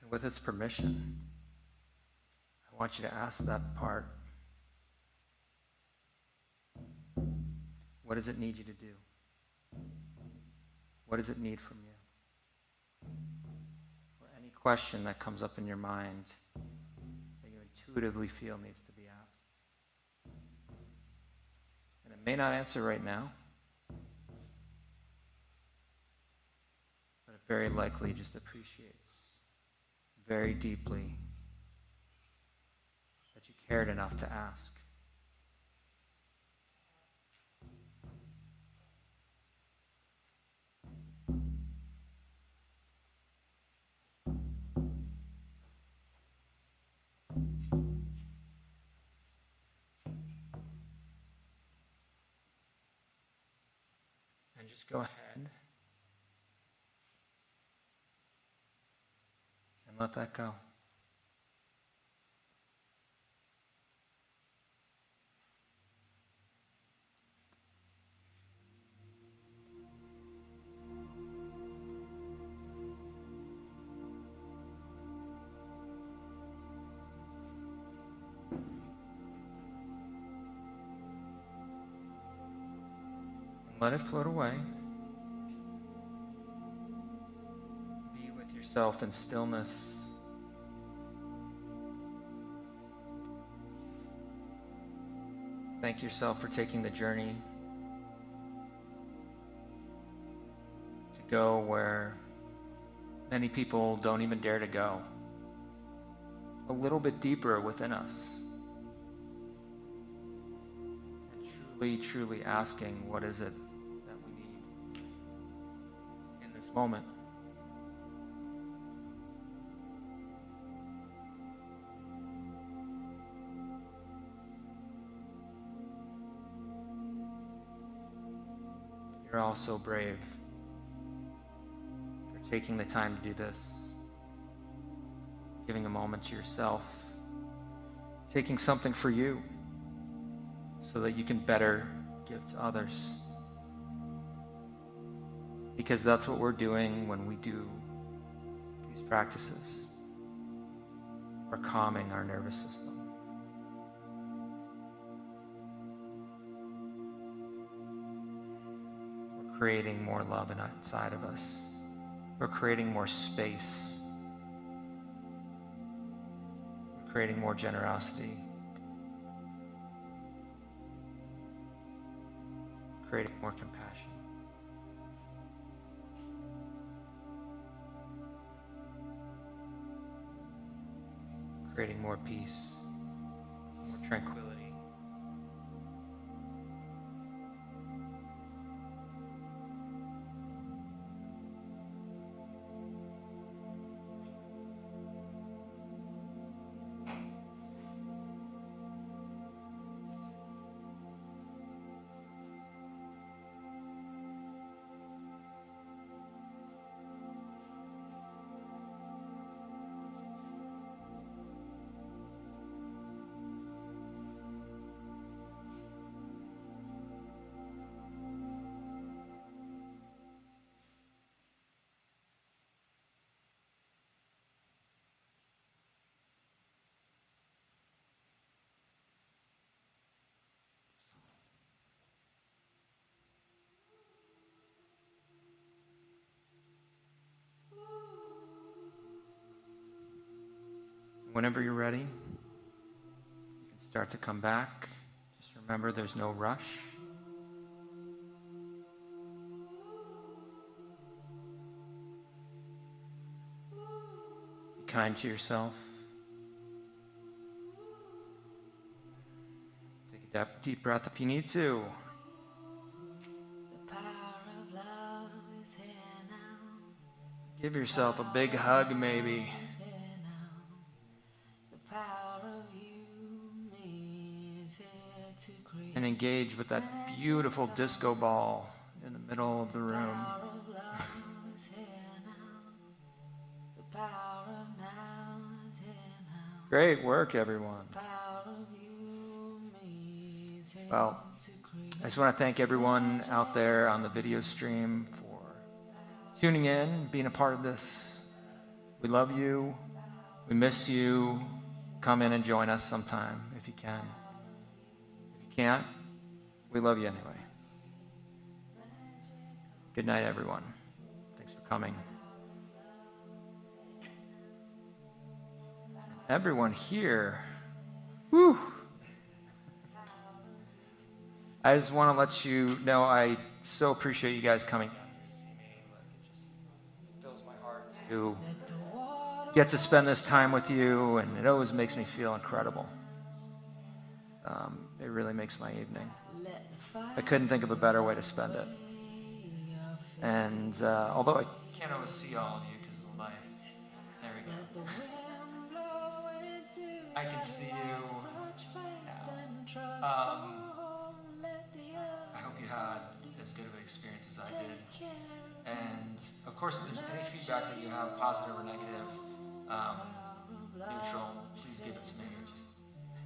And with its permission, I want you to ask that part, what does it need you to do? What does it need from you? Or any question that comes up in your mind that you intuitively feel needs to be asked. And it may not answer right now, but it very likely just appreciates very deeply that you cared enough to ask. just go ahead and let that go. Let it float away. Be with yourself in stillness. Thank yourself for taking the journey to go where many people don't even dare to go. A little bit deeper within us. And truly asking, what is it that we need in this moment? You're all so brave for taking the time to do this, giving a moment to yourself, taking something for you so that you can better give to others. Because that's what we're doing when we do these practices. We're calming our nervous system. Creating more love inside of us. We're creating more space. We're creating more generosity. Creating more compassion. Creating more peace, more tranquility. Whenever you're ready, you can start to come back. Just remember there's no rush. Be kind to yourself. Take a deep breath if you need to. The power of love is here now. Give yourself a big hug, maybe. And engage with that beautiful disco ball in the middle of the room. Great work, everyone. Well, I just want to thank everyone out there on the video stream for tuning in, being a part of this. We love you. We miss you. Come in and join us sometime if you can. If you can't, we love you anyway. Good night, everyone. Thanks for coming. Everyone here, whew. I just want to let you know I so appreciate you guys coming down here to see me. It just fills my heart to get to spend this time with you, and it always makes me feel incredible. It really makes my evening. I couldn't think of a better way to spend it. And although I can't always see all of you because of the light, there we go. I can see you now. I hope you had as good of an experience as I did. And of course, if there's any feedback that you have, positive or negative, neutral, please give it to me. It just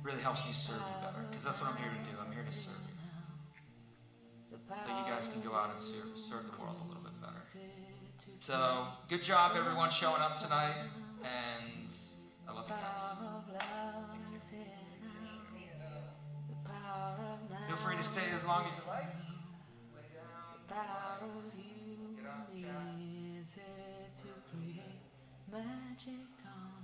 really helps me serve you better, because that's what I'm here to do. I'm here to serve you. So you guys can go out and serve the world a little bit better. So good job, everyone, showing up tonight, and I love you guys. Feel free to stay as long as you like. Lay down, relax, get on the chat. Magic on